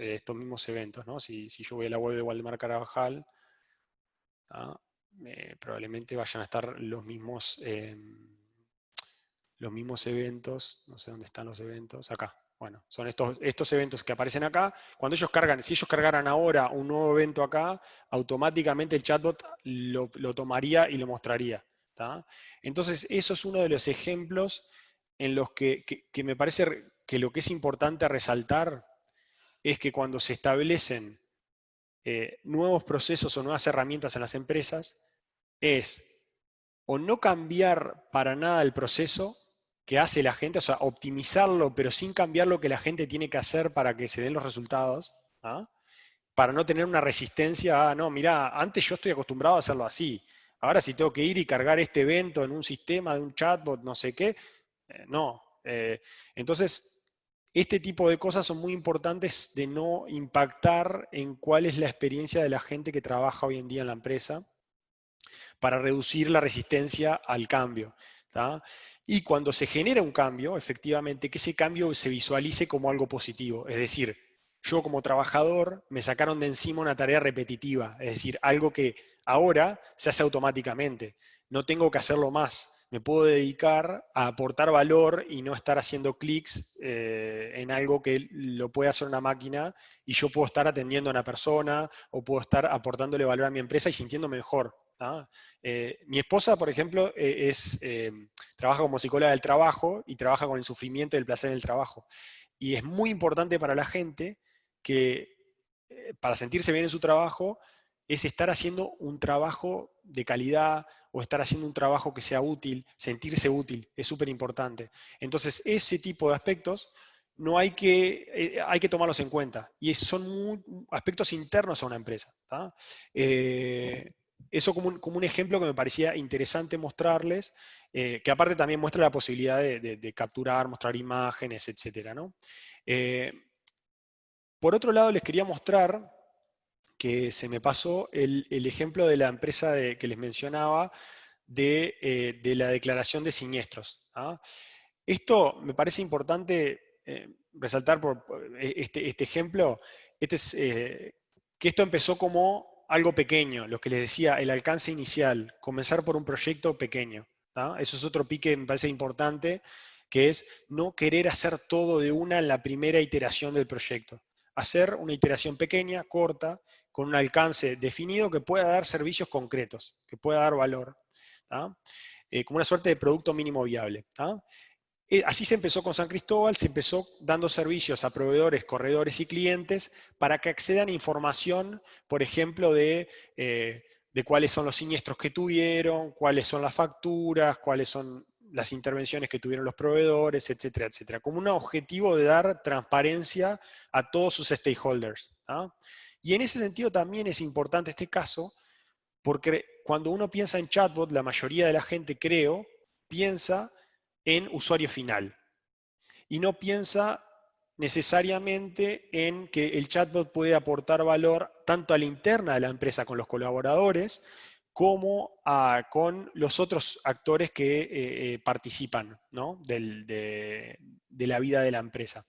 eventos. ¿no? Si yo voy a la web de Waldemar Carabajal, probablemente vayan a estar los mismos eventos. No sé dónde están los eventos. Acá. Bueno, son estos eventos que aparecen acá. Cuando ellos cargan, si ellos cargaran ahora un nuevo evento acá, automáticamente el chatbot lo tomaría y lo mostraría. Entonces, eso es uno de los ejemplos en los que me parece que lo que es importante resaltar es que cuando se establecen nuevos procesos o nuevas herramientas en las empresas, es o no cambiar para nada el proceso que hace la gente, o sea, optimizarlo, pero sin cambiar lo que la gente tiene que hacer para que se den los resultados, para no tener una resistencia a, no, mirá, antes yo estoy acostumbrado a hacerlo así, ahora si tengo que ir y cargar este evento en un sistema de un chatbot, no sé qué, no. Entonces, este tipo de cosas son muy importantes de no impactar en cuál es la experiencia de la gente que trabaja hoy en día en la empresa, para reducir la resistencia al cambio. Y cuando se genera un cambio, efectivamente, que ese cambio se visualice como algo positivo. Es decir, yo como trabajador me sacaron de encima una tarea repetitiva, es decir, algo que ahora se hace automáticamente. No tengo que hacerlo más. Me puedo dedicar a aportar valor y no estar haciendo clics en algo que lo puede hacer una máquina y yo puedo estar atendiendo a una persona o puedo estar aportándole valor a mi empresa y sintiéndome mejor. Mi esposa, por ejemplo, trabaja como psicóloga del trabajo y trabaja con el sufrimiento y el placer del trabajo. Y es muy importante para la gente que, para sentirse bien en su trabajo, es estar haciendo un trabajo de calidad o estar haciendo un trabajo que sea útil, sentirse útil, es súper importante. Entonces, ese tipo de aspectos no hay que tomarlos en cuenta. Y son aspectos internos a una empresa. Eso como un ejemplo que me parecía interesante mostrarles, que aparte también muestra la posibilidad de capturar, mostrar imágenes, etc. ¿no? Por otro lado, les quería mostrar que se me pasó el ejemplo de la empresa que les mencionaba de la declaración de siniestros. Esto me parece importante resaltar por este ejemplo, que esto empezó como algo pequeño, lo que les decía, el alcance inicial, comenzar por un proyecto pequeño. Eso es otro pique que me parece importante, que es no querer hacer todo de una en la primera iteración del proyecto. Hacer una iteración pequeña, corta, con un alcance definido que pueda dar servicios concretos, que pueda dar valor. Como una suerte de producto mínimo viable. Así se empezó con San Cristóbal, se empezó dando servicios a proveedores, corredores y clientes para que accedan a información, por ejemplo, de cuáles son los siniestros que tuvieron, cuáles son las facturas, cuáles son las intervenciones que tuvieron los proveedores, etcétera, etcétera. Como un objetivo de dar transparencia a todos sus stakeholders. Y en ese sentido también es importante este caso, porque cuando uno piensa en chatbot, la mayoría de la gente, creo, piensa en usuario final. Y no piensa necesariamente en que el chatbot puede aportar valor tanto a la interna de la empresa con los colaboradores, como con los otros actores que participan, ¿no? de la vida de la empresa.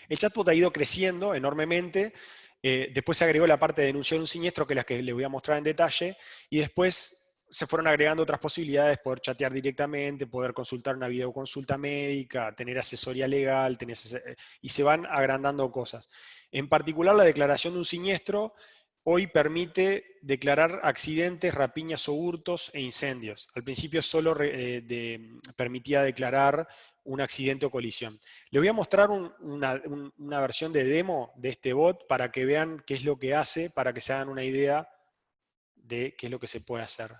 El chatbot ha ido creciendo enormemente. Después se agregó la parte de denunciar un siniestro, que es la que les voy a mostrar en detalle, y después se fueron agregando otras posibilidades, poder chatear directamente, poder consultar una videoconsulta médica, tener asesoría legal, y se van agrandando cosas. En particular, la declaración de un siniestro hoy permite declarar accidentes, rapiñas o hurtos e incendios. Al principio solo permitía declarar un accidente o colisión. Les voy a mostrar una versión de demo de este bot para que vean qué es lo que hace, para que se hagan una idea de qué es lo que se puede hacer.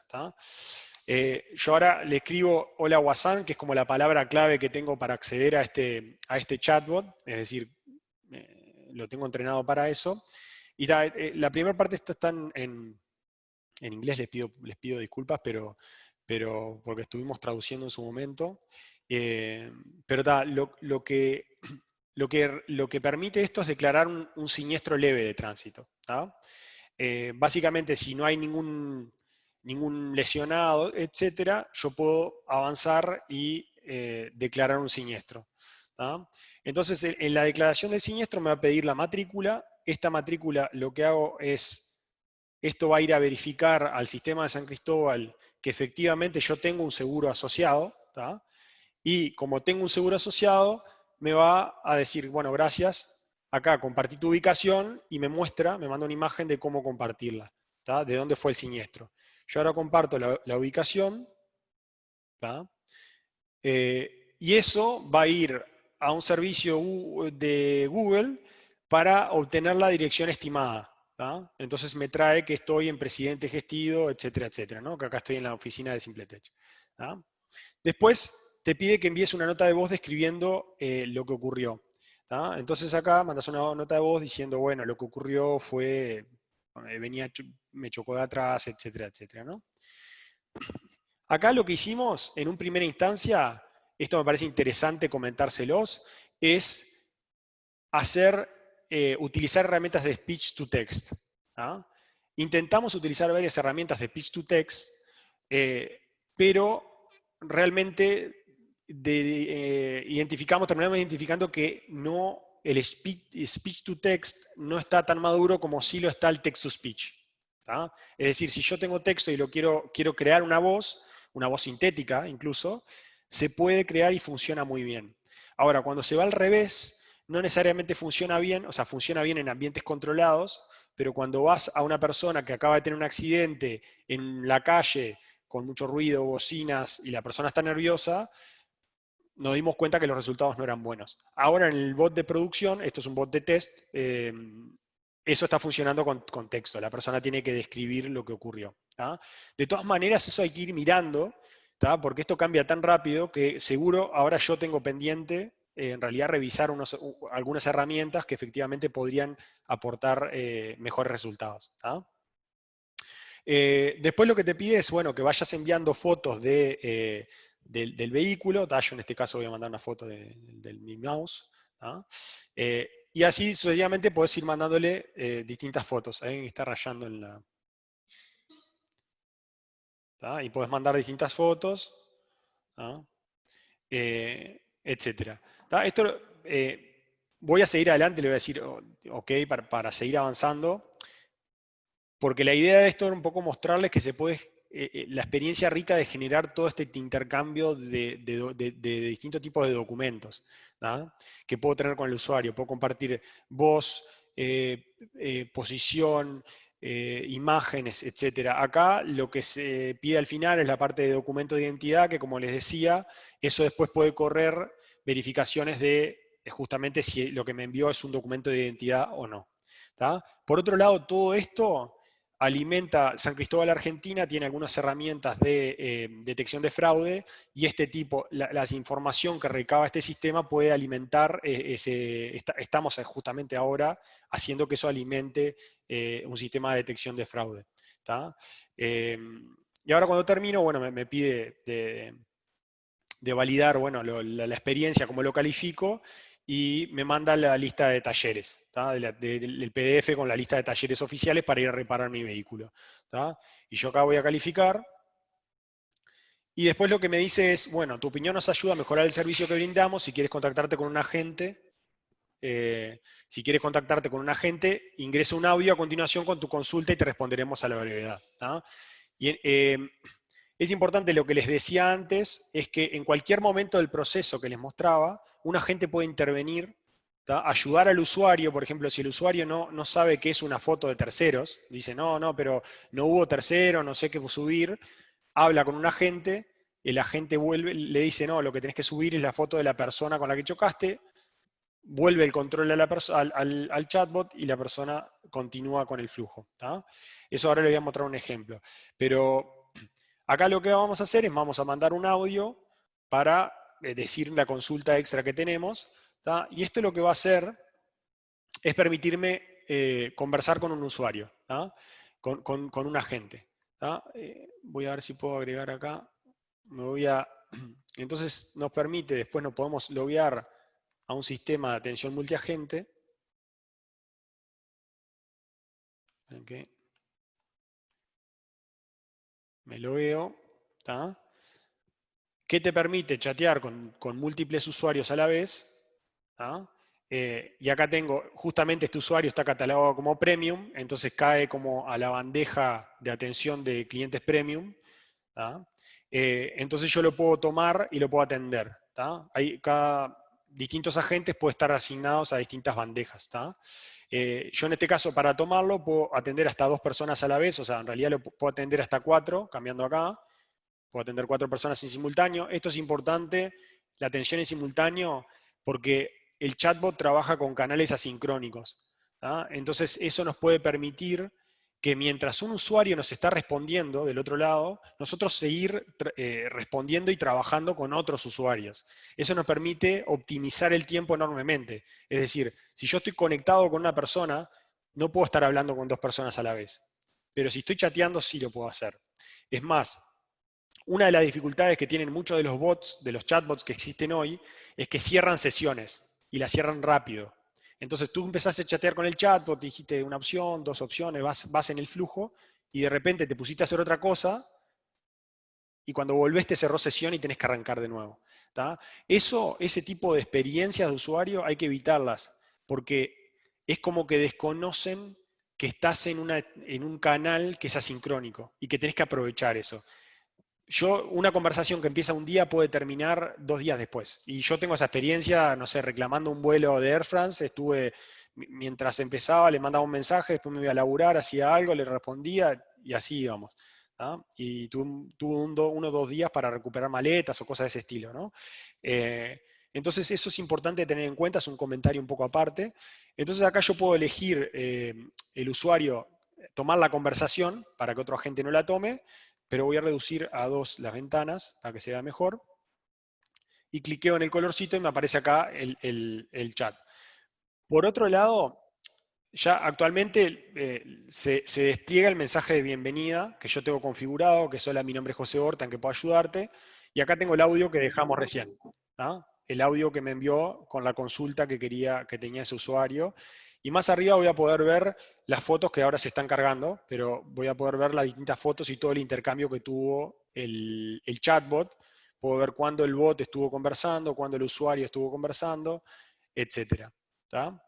Yo ahora le escribo hola WhatsApp, que es como la palabra clave que tengo para acceder a este chatbot, es decir, lo tengo entrenado para eso. Y la primera parte, esto está en inglés, les pido disculpas, pero porque estuvimos traduciendo en su momento. Pero lo que permite esto es declarar un siniestro leve de tránsito. Básicamente, si no hay ningún lesionado, etcétera, yo puedo avanzar y declarar un siniestro. Entonces, en la declaración del siniestro me va a pedir la matrícula. Esta matrícula, lo que hago es, esto va a ir a verificar al sistema de San Cristóbal que efectivamente yo tengo un seguro asociado, y como tengo un seguro asociado, me va a decir, bueno, gracias, acá compartí tu ubicación, y me manda una imagen de cómo compartirla, de dónde fue el siniestro. Yo ahora comparto la ubicación, y eso va a ir a un servicio de Google para obtener la dirección estimada. Entonces me trae que estoy en Presidente Gestido, etcétera, etcétera, ¿no? Que acá estoy en la oficina de Simpletech. Después te pide que envíes una nota de voz describiendo lo que ocurrió. Entonces acá mandas una nota de voz diciendo, bueno, lo que ocurrió fue, me chocó de atrás, etcétera, etcétera, ¿no? Acá lo que hicimos en una primera instancia, esto me parece interesante comentárselos, es utilizar herramientas de speech to text. Intentamos utilizar varias herramientas de speech to text, pero realmente terminamos identificando que el speech to text no está tan maduro como sí lo está el text to speech. Es decir, si yo tengo texto y quiero crear una voz sintética incluso, se puede crear y funciona muy bien. Ahora, cuando se va al revés, no necesariamente funciona bien, o sea, funciona bien en ambientes controlados, pero cuando vas a una persona que acaba de tener un accidente en la calle, con mucho ruido, bocinas, y la persona está nerviosa, nos dimos cuenta que los resultados no eran buenos. Ahora en el bot de producción, esto es un bot de test, eso está funcionando con texto. La persona tiene que describir lo que ocurrió. De todas maneras, eso hay que ir mirando, porque esto cambia tan rápido que seguro ahora yo tengo pendiente en realidad revisar algunas herramientas que efectivamente podrían aportar mejores resultados. Después lo que te pide es, bueno, que vayas enviando fotos del vehículo. Yo en este caso voy a mandar una foto de mi mouse. Y así sucesivamente podés ir mandándole distintas fotos. Ahí está rayando en la... Y podés mandar distintas fotos, etcétera. Esto voy a seguir adelante, le voy a decir, ok, para seguir avanzando. Porque la idea de esto era un poco mostrarles que se puede, la experiencia rica de generar todo este intercambio de distintos tipos de documentos, que puedo tener con el usuario. Puedo compartir voz, posición, imágenes, etc. Acá lo que se pide al final es la parte de documento de identidad, que como les decía, eso después puede correr verificaciones de justamente si lo que me envió es un documento de identidad o no. Por otro lado, todo esto alimenta, San Cristóbal Argentina tiene algunas herramientas de detección de fraude y este tipo, la información que recaba este sistema puede alimentar, estamos justamente ahora haciendo que eso alimente un sistema de detección de fraude. Y ahora cuando termino, bueno, me pide de validar, bueno, la experiencia, cómo lo califico, y me manda la lista de talleres, del PDF con la lista de talleres oficiales para ir a reparar mi vehículo. Y yo acá voy a calificar, y después lo que me dice es, bueno, tu opinión nos ayuda a mejorar el servicio que brindamos. Si quieres contactarte con un agente, ingresa un audio a continuación con tu consulta y te responderemos a la brevedad. Y, es importante lo que les decía antes, es que en cualquier momento del proceso que les mostraba, un agente puede intervenir, ayudar al usuario. Por ejemplo, si el usuario no sabe qué es una foto de terceros, dice, no, pero no hubo tercero, no sé qué subir, habla con un agente, el agente vuelve, le dice, no, lo que tenés que subir es la foto de la persona con la que chocaste, vuelve el control a al chatbot y la persona continúa con el flujo. Eso ahora le voy a mostrar un ejemplo. Pero acá lo que vamos a hacer es, vamos a mandar un audio para decir la consulta extra que tenemos. Y esto lo que va a hacer es permitirme conversar con un usuario, con un agente. Voy a ver si puedo agregar acá. Entonces nos permite, después nos podemos loguear a un sistema de atención multiagente. Okay. Me logueo. ¿Qué te permite chatear con múltiples usuarios a la vez? Y acá tengo, justamente este usuario está catalogado como premium, entonces cae como a la bandeja de atención de clientes premium. Entonces yo lo puedo tomar y lo puedo atender. Distintos agentes pueden estar asignados a distintas bandejas. Yo en este caso, para tomarlo, puedo atender hasta 2 personas a la vez, o sea, en realidad lo puedo atender hasta 4, cambiando acá. Puedo atender 4 personas en simultáneo. Esto es importante, la atención en simultáneo, porque el chatbot trabaja con canales asincrónicos. Entonces, eso nos puede permitir que mientras un usuario nos está respondiendo del otro lado, nosotros seguir respondiendo y trabajando con otros usuarios. Eso nos permite optimizar el tiempo enormemente. Es decir, si yo estoy conectado con una persona, no puedo estar hablando con 2 personas a la vez. Pero si estoy chateando, sí lo puedo hacer. Es más, una de las dificultades que tienen muchos de los bots, de los chatbots que existen hoy, es que cierran sesiones y las cierran rápido. Entonces tú empezaste a chatear con el chatbot, dijiste una opción, 2 opciones, vas en el flujo y de repente te pusiste a hacer otra cosa y cuando volvés te cerró sesión y tenés que arrancar de nuevo. Ese tipo de experiencias de usuario hay que evitarlas porque es como que desconocen que estás en un canal que es asincrónico y que tenés que aprovechar eso. Una conversación que empieza un día puede terminar 2 días después. Y yo tengo esa experiencia, no sé, reclamando un vuelo de Air France, mientras empezaba, le mandaba un mensaje, después me iba a laburar, hacía algo, le respondía y así íbamos. Y tuve 1 o 2 días para recuperar maletas o cosas de ese estilo. Entonces eso es importante tener en cuenta, es un comentario un poco aparte. Entonces acá yo puedo elegir el usuario, tomar la conversación para que otro agente no la tome, pero voy a reducir a 2 las ventanas para que se vea mejor. y cliqueo en el colorcito y me aparece acá el chat. Por otro lado, ya actualmente se despliega el mensaje de bienvenida que yo tengo configurado, que es hola, mi nombre es José Horta, en que puedo ayudarte, y acá tengo el audio que dejamos recién, ¿tá? El audio que me envió con la consulta que tenía ese usuario, y más arriba voy a poder ver las fotos que ahora se están cargando, pero voy a poder ver las distintas fotos y todo el intercambio que tuvo el chatbot. Puedo ver cuándo el bot estuvo conversando, cuándo el usuario estuvo conversando, etcétera, ¿tá?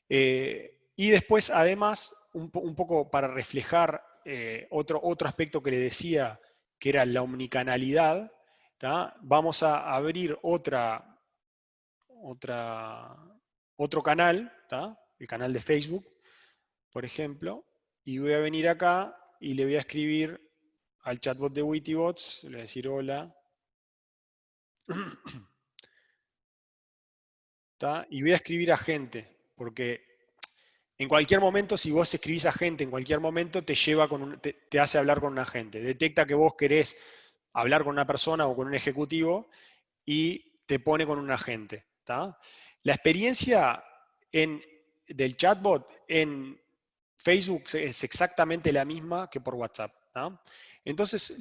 Y después, además, un poco para reflejar otro aspecto que le decía, que era la omnicanalidad, ¿tá? Vamos a abrir otro canal, ¿tá? El canal de Facebook, por ejemplo, y voy a venir acá y le voy a escribir al chatbot de Wittybots, le voy a decir hola, ¿tá? Y voy a escribir a gente, porque en cualquier momento, si vos escribís a gente, en cualquier momento te hace hablar con un agente. Detecta que vos querés hablar con una persona o con un ejecutivo y te pone con un agente, ¿tá? La experiencia del chatbot en Facebook es exactamente la misma que por WhatsApp, ¿tá? Entonces,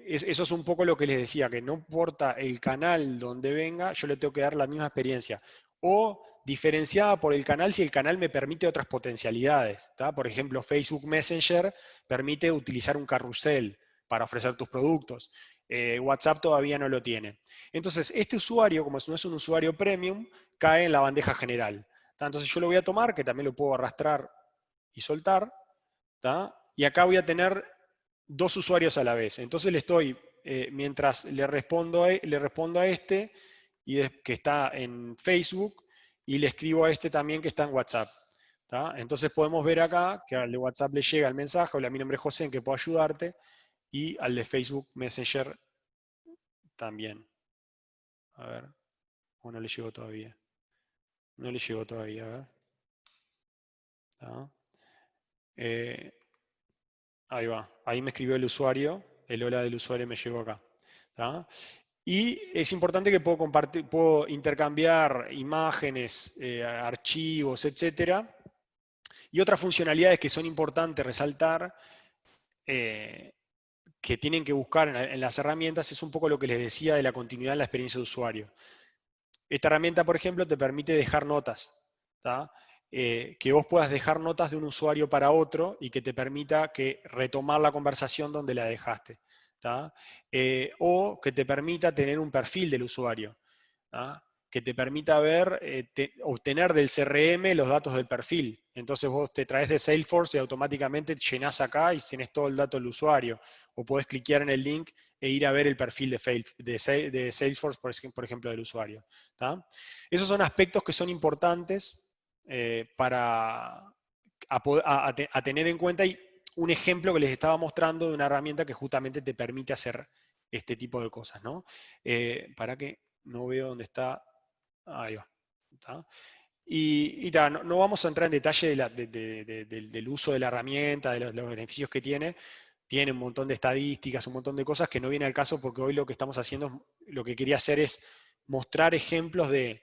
eso es un poco lo que les decía, que no importa el canal donde venga, yo le tengo que dar la misma experiencia. O diferenciada por el canal si el canal me permite otras potencialidades, ¿tá? Por ejemplo, Facebook Messenger permite utilizar un carrusel para ofrecer tus productos. WhatsApp todavía no lo tiene. Entonces, este usuario, como no es un usuario premium, cae en la bandeja general, ¿tá? Entonces yo lo voy a tomar, que también lo puedo arrastrar y soltar, ¿tá? Y acá voy a tener dos usuarios a la vez. Entonces mientras le respondo a este, que está en Facebook, y le escribo a este también que está en WhatsApp, ¿tá? Entonces podemos ver acá que al de WhatsApp le llega el mensaje, hola, mi nombre es José, en que puedo ayudarte, y al de Facebook Messenger también. A ver, o no le llegó todavía. No le llegó todavía, a ver. ¿Tá? Ahí va, ahí me escribió el usuario, el hola del usuario me llegó acá, ¿tá? Y es importante que puedo intercambiar imágenes, archivos, etcétera. Y otras funcionalidades que son importantes resaltar, que tienen que buscar en las herramientas, es un poco lo que les decía de la continuidad en la experiencia de usuario. Esta herramienta, por ejemplo, te permite dejar notas, ¿tá? Que vos puedas dejar notas de un usuario para otro y que te permita retomar la conversación donde la dejaste, ¿tá? O que te permita tener un perfil del usuario, ¿tá? Que te permita obtener del CRM los datos del perfil. Entonces vos te traes de Salesforce y automáticamente llenás acá y tenés todo el dato del usuario. O podés cliquear en el link e ir a ver el perfil de Salesforce, por ejemplo, del usuario, ¿tá? Esos son aspectos que son importantes a tener en cuenta, y un ejemplo que les estaba mostrando de una herramienta que justamente te permite hacer este tipo de cosas, ¿no? Para que no veo dónde está. Ahí va. ¿Tá? Y no vamos a entrar en detalle del uso de la herramienta, de los beneficios que tiene. Tiene un montón de estadísticas, un montón de cosas que no viene al caso, porque hoy lo que estamos haciendo, lo que quería hacer es mostrar ejemplos de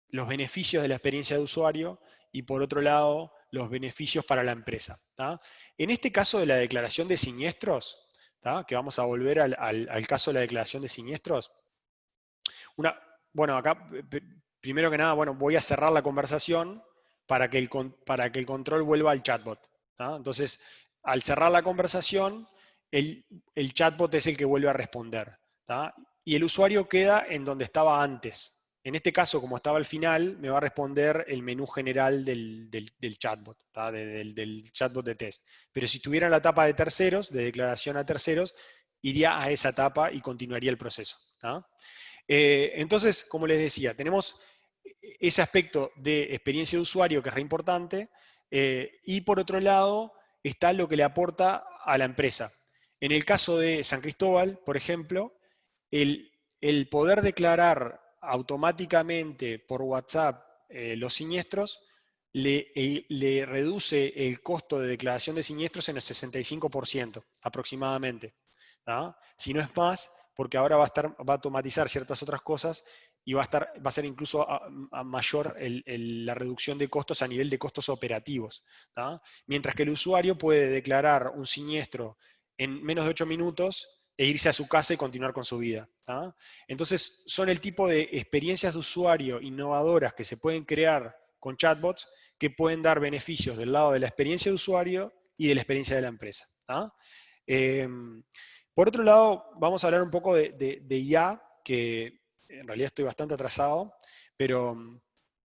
los beneficios de la experiencia de usuario y, por otro lado, los beneficios para la empresa, ¿tá? En este caso de la declaración de siniestros, ¿tá? Que vamos a volver al caso de la declaración de siniestros. Bueno, acá, primero que nada, bueno, voy a cerrar la conversación para que el control vuelva al chatbot, ¿tá? Entonces, al cerrar la conversación, el chatbot es el que vuelve a responder, ¿tá? Y el usuario queda en donde estaba antes. En este caso, como estaba al final, me va a responder el menú general del chatbot, ¿tá? Del chatbot de test. Pero si estuviera en la etapa de terceros, de declaración a terceros, iría a esa etapa y continuaría el proceso, ¿tá? Entonces, como les decía, tenemos ese aspecto de experiencia de usuario que es re importante, y por otro lado está lo que le aporta a la empresa. En el caso de San Cristóbal, por ejemplo, el poder declarar automáticamente por WhatsApp los siniestros le reduce el costo de declaración de siniestros en el 65% aproximadamente, ¿tá? Si no es más, porque ahora va a automatizar ciertas otras cosas y va a ser incluso a mayor la reducción de costos a nivel de costos operativos. ¿Tá? Mientras que el usuario puede declarar un siniestro en menos de 8 minutos e irse a su casa y continuar con su vida. ¿Tá? Entonces, son el tipo de experiencias de usuario innovadoras que se pueden crear con chatbots que pueden dar beneficios del lado de la experiencia de usuario y de la experiencia de la empresa. ¿Tá? Eh, por otro lado, vamos a hablar un poco de IA, que en realidad estoy bastante atrasado, pero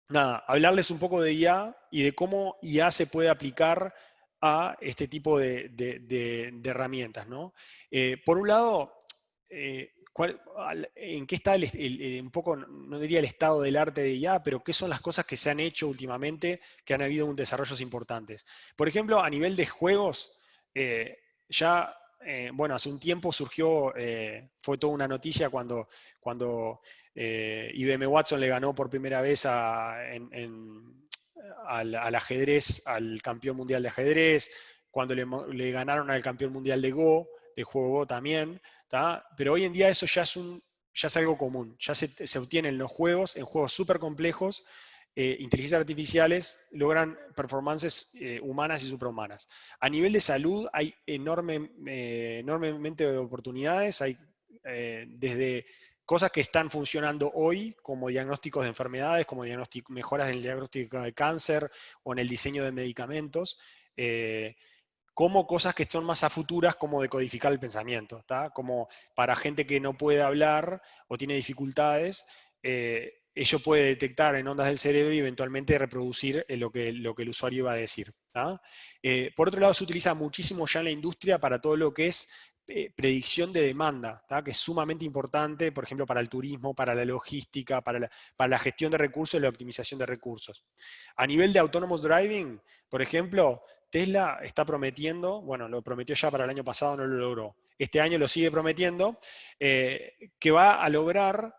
nada, hablarles un poco de IA y de cómo IA se puede aplicar a este tipo de herramientas, ¿no? Por un lado, ¿en qué está un poco, no diría el estado del arte de IA, pero qué son las cosas que se han hecho últimamente que han habido desarrollos importantes? Por ejemplo, a nivel de juegos, ya, bueno, hace un tiempo surgió, fue toda una noticia cuando IBM Watson le ganó por primera vez al ajedrez, al campeón mundial de ajedrez, cuando le ganaron al campeón mundial de Go, de juego Go también, ¿tá? Pero hoy en día eso ya es algo común, ya se obtiene en juegos súper complejos, inteligencias artificiales logran performances humanas y suprahumanas. A nivel de salud hay enormemente oportunidades, hay desde cosas que están funcionando hoy como diagnósticos de enfermedades, como mejoras en el diagnóstico de cáncer o en el diseño de medicamentos, como cosas que son más a futuras, como decodificar el pensamiento, ¿tá? Como para gente que no puede hablar o tiene dificultades, ello puede detectar en ondas del cerebro y eventualmente reproducir lo que el usuario va a decir. ¿Tá? Por otro lado, se utiliza muchísimo ya en la industria para todo lo que es predicción de demanda, ¿tá? Que es sumamente importante, por ejemplo, para el turismo, para la logística, para la gestión de recursos y la optimización de recursos. A nivel de autonomous driving, por ejemplo, Tesla está prometiendo, bueno, lo prometió ya para el año pasado, no lo logró. Este año lo sigue prometiendo, que va a lograr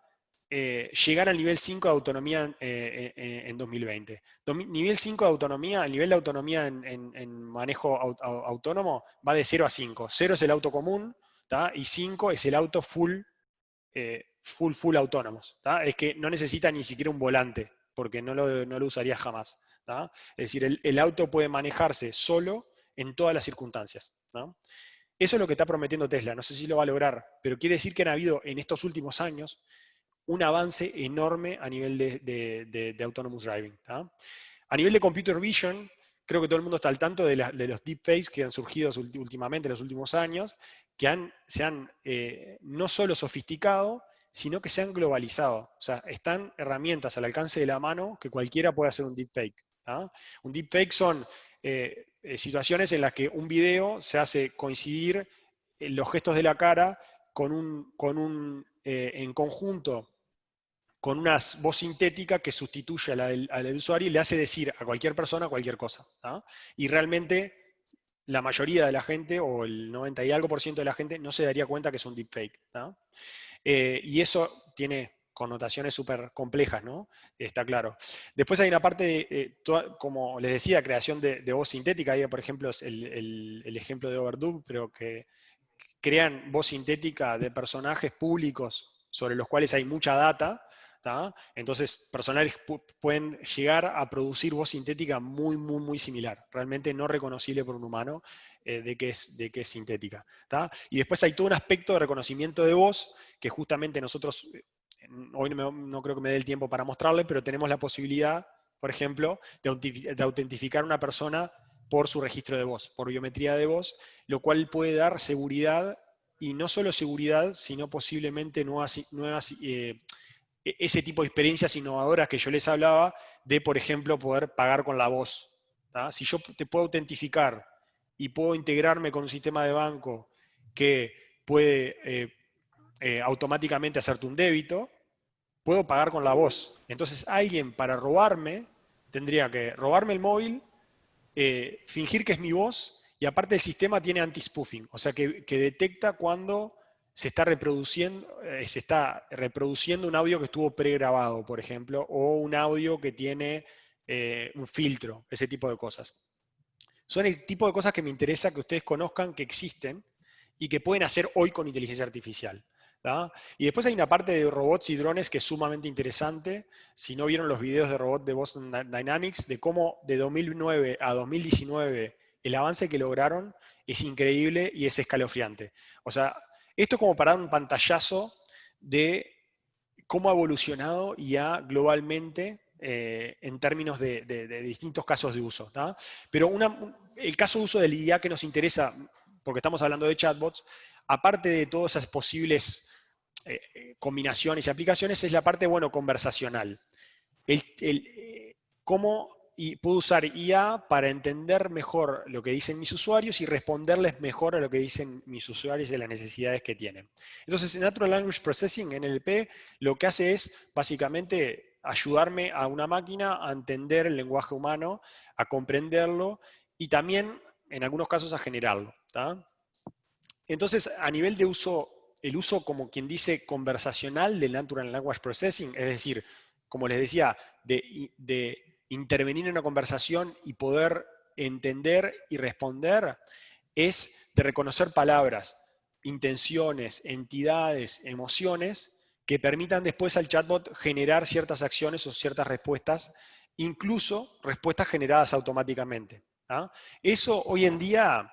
llegar al nivel 5 de autonomía en 2020. Nivel 5 de autonomía, el nivel de autonomía en manejo autónomo va de 0 a 5. 0 es el auto común, ¿tá? Y 5 es el auto full autónomos. ¿Tá? Es que no necesita ni siquiera un volante, porque no lo usaría jamás. ¿Tá? Es decir, el auto puede manejarse solo en todas las circunstancias. ¿No? Eso es lo que está prometiendo Tesla. No sé si lo va a lograr, pero quiere decir que han habido en estos últimos años un avance enorme a nivel de autonomous driving. ¿Tá? A nivel de computer vision, creo que todo el mundo está al tanto de los deepfakes que han surgido últimamente en los últimos años, que se han no solo sofisticado, sino que se han globalizado. O sea, están herramientas al alcance de la mano que cualquiera puede hacer un deepfake. ¿Tá? Un deepfake son situaciones en las que un video se hace coincidir los gestos de la cara en conjunto con una voz sintética que sustituye a la del usuario y le hace decir a cualquier persona cualquier cosa. ¿tá? Y realmente la mayoría de la gente, o el 90 y algo por ciento de la gente, no se daría cuenta que es un deepfake. Y eso tiene connotaciones súper complejas, ¿no? Está claro. Después hay una parte de, como les decía, creación de voz sintética. Ahí, por ejemplo, es el ejemplo de Overdub, pero que crean voz sintética de personajes públicos sobre los cuales hay mucha data. ¿tá? Entonces, personajes pueden llegar a producir voz sintética muy similar, realmente no reconocible por un humano de que es sintética. ¿tá? Y después hay todo un aspecto de reconocimiento de voz que justamente nosotros, hoy no creo que me dé el tiempo para mostrarle, pero tenemos la posibilidad, por ejemplo, de autentificar a una persona por su registro de voz, por biometría de voz, lo cual puede dar seguridad, y no solo seguridad, sino posiblemente ese tipo de experiencias innovadoras que yo les hablaba, de, por ejemplo, poder pagar con la voz. ¿tá? Si yo te puedo autentificar y puedo integrarme con un sistema de banco que puede automáticamente hacerte un débito, puedo pagar con la voz. Entonces alguien para robarme tendría que robarme el móvil, fingir que es mi voz, y aparte el sistema tiene anti-spoofing, o sea que detecta cuando se está reproduciendo un audio que estuvo pregrabado, por ejemplo, o un audio que tiene un filtro, ese tipo de cosas. Son el tipo de cosas que me interesa que ustedes conozcan que existen y que pueden hacer hoy con inteligencia artificial. ¿tá? Y después hay una parte de robots y drones que es sumamente interesante. Si no vieron los videos de robot de Boston Dynamics, de cómo de 2009 a 2019 el avance que lograron es increíble y es escalofriante. O sea, esto como para dar un pantallazo de cómo ha evolucionado IA globalmente en términos de distintos casos de uso. ¿Tá? Pero el caso de uso del IA que nos interesa, porque estamos hablando de chatbots, aparte de todas esas posibles combinaciones y aplicaciones, es la parte, bueno, conversacional. Cómo puedo usar IA para entender mejor lo que dicen mis usuarios y responderles mejor a lo que dicen mis usuarios de las necesidades que tienen. Entonces, Natural Language Processing, NLP, lo que hace es básicamente ayudarme a una máquina a entender el lenguaje humano, a comprenderlo y también, en algunos casos, a generarlo. ¿Tá? Entonces, a nivel de uso, el uso, como quien dice, conversacional del Natural Language Processing, es decir, como les decía, de intervenir en una conversación y poder entender y responder, es de reconocer palabras, intenciones, entidades, emociones, que permitan después al chatbot generar ciertas acciones o ciertas respuestas, incluso respuestas generadas automáticamente. ¿Ah? Eso hoy en día,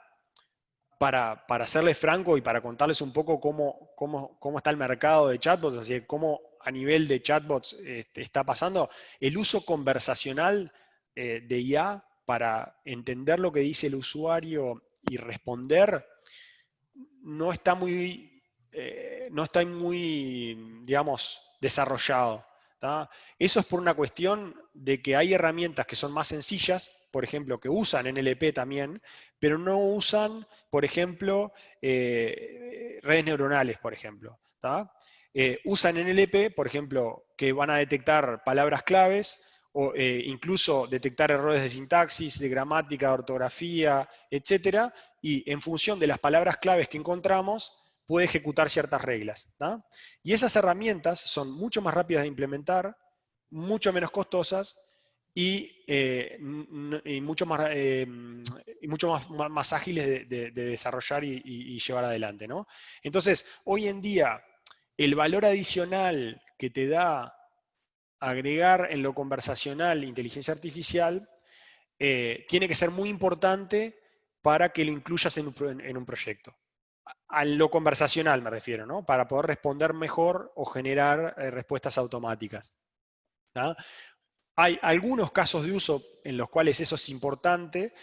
para serles franco y para contarles un poco cómo está el mercado de chatbots, así cómo a nivel de chatbots está pasando, el uso conversacional de IA para entender lo que dice el usuario y responder no está muy, digamos, desarrollado. ¿Tá? Eso es por una cuestión de que hay herramientas que son más sencillas, por ejemplo, que usan NLP también, pero no usan, por ejemplo, redes neuronales, por ejemplo. ¿Tá? Usan NLP, por ejemplo, que van a detectar palabras claves o incluso detectar errores de sintaxis, de gramática, de ortografía, etcétera, y en función de las palabras claves que encontramos, puede ejecutar ciertas reglas. ¿Tá? Y esas herramientas son mucho más rápidas de implementar, mucho menos costosas y mucho más ágiles de desarrollar y llevar adelante. ¿no? Entonces, hoy en día, el valor adicional que te da agregar en lo conversacional inteligencia artificial tiene que ser muy importante para que lo incluyas en un proyecto. A lo conversacional me refiero, ¿no? Para poder responder mejor o generar respuestas automáticas. ¿tá? Hay algunos casos de uso en los cuales eso es importante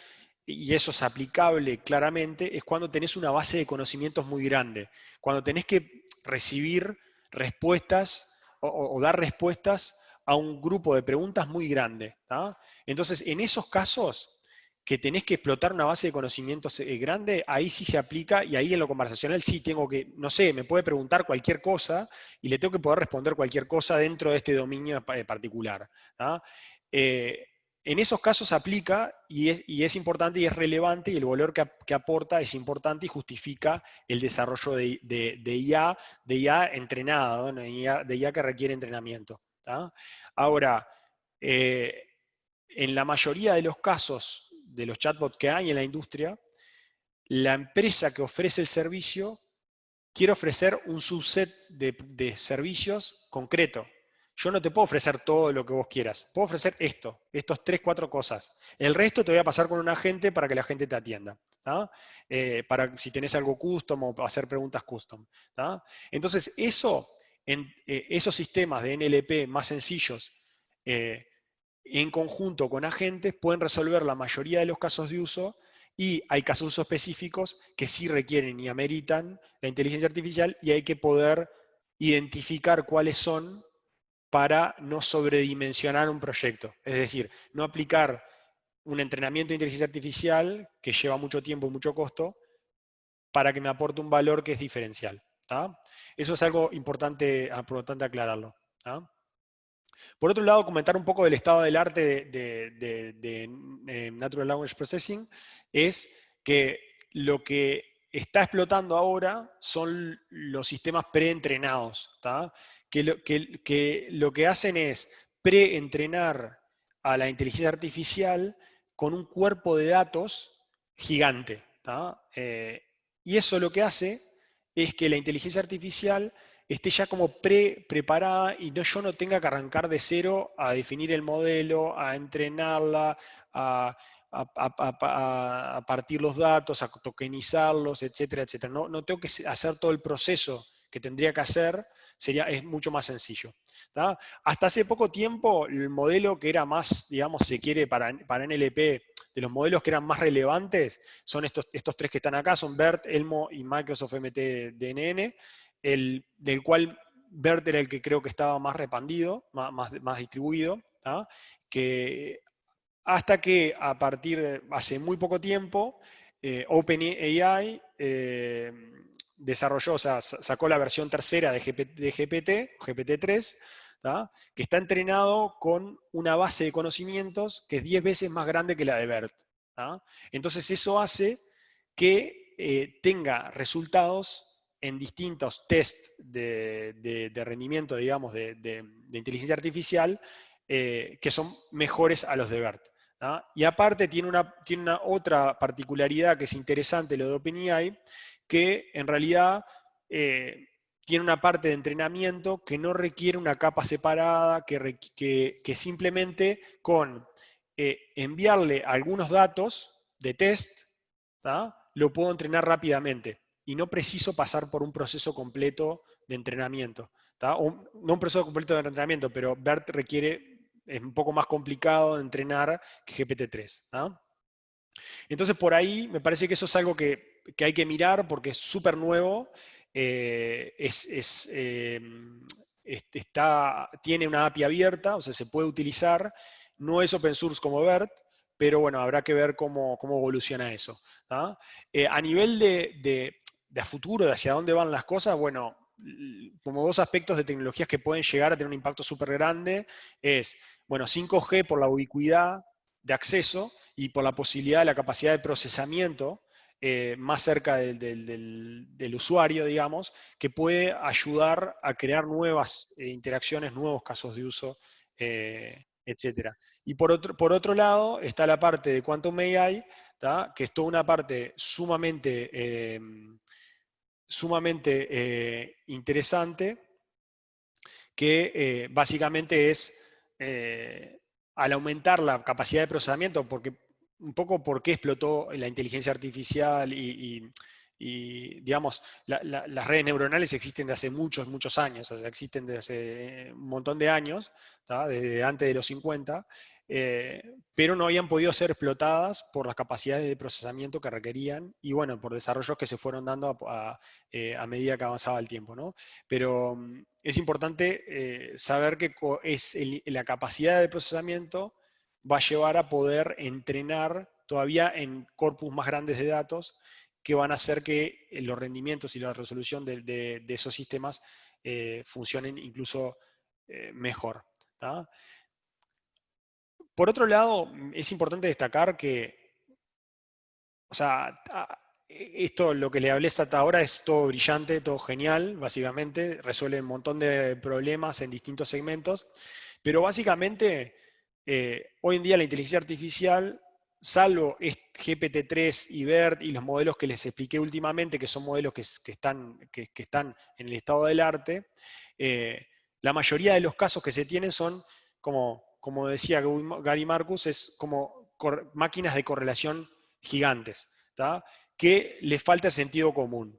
y eso es aplicable claramente, es cuando tenés una base de conocimientos muy grande, cuando tenés que recibir respuestas o dar respuestas a un grupo de preguntas muy grande. ¿tá? Entonces, en esos casos que tenés que explotar una base de conocimientos grande, ahí sí se aplica y ahí en lo conversacional sí tengo que, no sé, me puede preguntar cualquier cosa y le tengo que poder responder cualquier cosa dentro de este dominio particular. ¿tá? En esos casos aplica y es importante y es relevante y el valor que aporta es importante y justifica el desarrollo de IA entrenada, ¿no? de IA que requiere entrenamiento. ¿tá? Ahora, en la mayoría de los casos de los chatbots que hay en la industria, la empresa que ofrece el servicio quiere ofrecer un subset de servicios concreto. Yo no te puedo ofrecer todo lo que vos quieras. Puedo ofrecer estos 3, 4 cosas. El resto te voy a pasar con un agente para que la gente te atienda. Para si tenés algo custom o hacer preguntas custom. ¿tá? Entonces, esos sistemas de NLP más sencillos, en conjunto con agentes, pueden resolver la mayoría de los casos de uso y hay casos de uso específicos que sí requieren y ameritan la inteligencia artificial y hay que poder identificar cuáles son para no sobredimensionar un proyecto. Es decir, no aplicar un entrenamiento de inteligencia artificial que lleva mucho tiempo y mucho costo para que me aporte un valor que es diferencial. ¿tá? Eso es algo importante aclararlo. ¿tá? Por otro lado, comentar un poco del estado del arte de Natural Language Processing es que lo que está explotando ahora son los sistemas preentrenados, que lo que hacen es preentrenar a la inteligencia artificial con un cuerpo de datos gigante. Y eso lo que hace es que la inteligencia artificial esté ya como preparada y yo no tenga que arrancar de cero a definir el modelo, a entrenarla, a partir los datos, a tokenizarlos, etcétera, etcétera. No tengo que hacer todo el proceso que tendría que hacer, es mucho más sencillo. ¿Tá? Hasta hace poco tiempo, el modelo que era más, digamos, se quiere para NLP, de los modelos que eran más relevantes, son estos tres que están acá, son BERT, Elmo y Microsoft MTDNN, del cual BERT era el que creo que estaba más repandido, más distribuido, ¿tá? Que hasta que a partir de hace muy poco tiempo, OpenAI desarrolló, o sea, sacó la versión tercera de GPT, GPT-3, que está entrenado con una base de conocimientos que es 10 veces más grande que la de BERT. Entonces eso hace que tenga resultados en distintos test de rendimiento, digamos, de inteligencia artificial, que son mejores a los de BERT. Y aparte tiene una otra particularidad que es interesante, lo de OpenAI, que en realidad tiene una parte de entrenamiento que no requiere una capa separada, que simplemente con enviarle algunos datos de test, lo puedo entrenar rápidamente y no preciso pasar por un proceso completo de entrenamiento. No un proceso completo de entrenamiento, pero BERT es un poco más complicado de entrenar que GPT-3. Entonces, por ahí me parece que eso es algo que hay que mirar porque es súper nuevo. Tiene una API abierta, o sea, se puede utilizar. No es open source como BERT, pero bueno, habrá que ver cómo evoluciona eso. A nivel de a futuro, de hacia dónde van las cosas, bueno, como dos aspectos de tecnologías que pueden llegar a tener un impacto súper grande es, bueno, 5G por la ubicuidad de acceso y por la posibilidad de la capacidad de procesamiento más cerca del usuario, digamos, que puede ayudar a crear nuevas interacciones, nuevos casos de uso, etc. Y por otro lado está la parte de Quantum AI, que es toda una parte sumamente interesante, que básicamente es, al aumentar la capacidad de procesamiento, un poco por qué explotó la inteligencia artificial y digamos, las redes neuronales existen desde hace muchos, muchos años, o sea, existen desde hace un montón de años, desde antes de los 50, pero no habían podido ser explotadas por las capacidades de procesamiento que requerían y bueno, por desarrollos que se fueron dando a medida que avanzaba el tiempo, ¿no? Pero es importante saber que la capacidad de procesamiento va a llevar a poder entrenar todavía en corpus más grandes de datos que van a hacer que los rendimientos y la resolución de esos sistemas funcionen incluso mejor. ¿Tá? Por otro lado, es importante destacar que, o sea, esto, lo que le hablé hasta ahora es todo brillante, todo genial, básicamente, resuelve un montón de problemas en distintos segmentos, pero básicamente, hoy en día la inteligencia artificial, salvo GPT-3 y BERT y los modelos que les expliqué últimamente, que son modelos que están en el estado del arte, la mayoría de los casos que se tienen son, como decía Gary Marcus, es como máquinas de correlación gigantes, que les falta sentido común.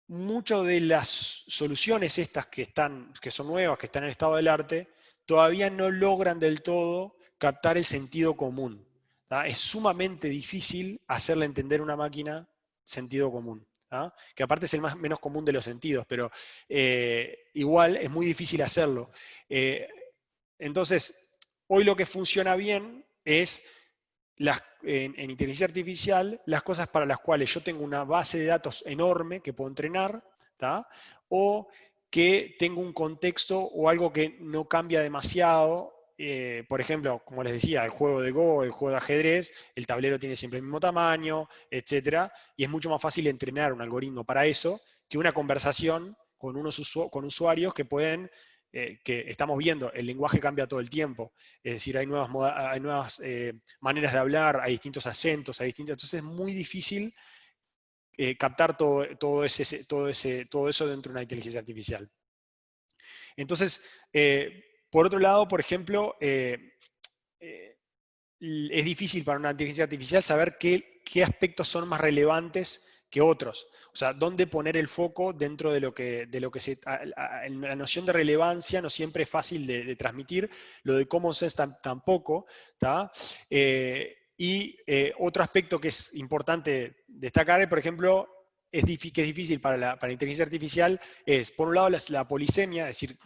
Muchas de las soluciones estas que son nuevas, que están en el estado del arte, todavía no logran del todo captar el sentido común. Es sumamente difícil hacerle entender a una máquina sentido común. Que aparte es el menos común de los sentidos, pero igual es muy difícil hacerlo. Entonces, hoy lo que funciona bien es en inteligencia artificial las cosas para las cuales yo tengo una base de datos enorme que puedo entrenar, o que tengo un contexto o algo que no cambia demasiado. Por ejemplo, como les decía, el juego de Go, el juego de ajedrez, el tablero tiene siempre el mismo tamaño, etc. Y es mucho más fácil entrenar un algoritmo para eso que una conversación con usuarios que pueden, que estamos viendo, el lenguaje cambia todo el tiempo. Es decir, hay nuevas maneras de hablar, hay distintos acentos, entonces es muy difícil captar todo eso dentro de una inteligencia artificial. Entonces, por otro lado, por ejemplo, es difícil para una inteligencia artificial saber qué aspectos son más relevantes que otros. O sea, dónde poner el foco dentro de lo que la noción de relevancia no siempre es fácil de transmitir, lo de common sense tampoco. Otro aspecto que es importante destacar, por ejemplo, que es difícil para la inteligencia artificial, es, por un lado, la polisemia, es decir,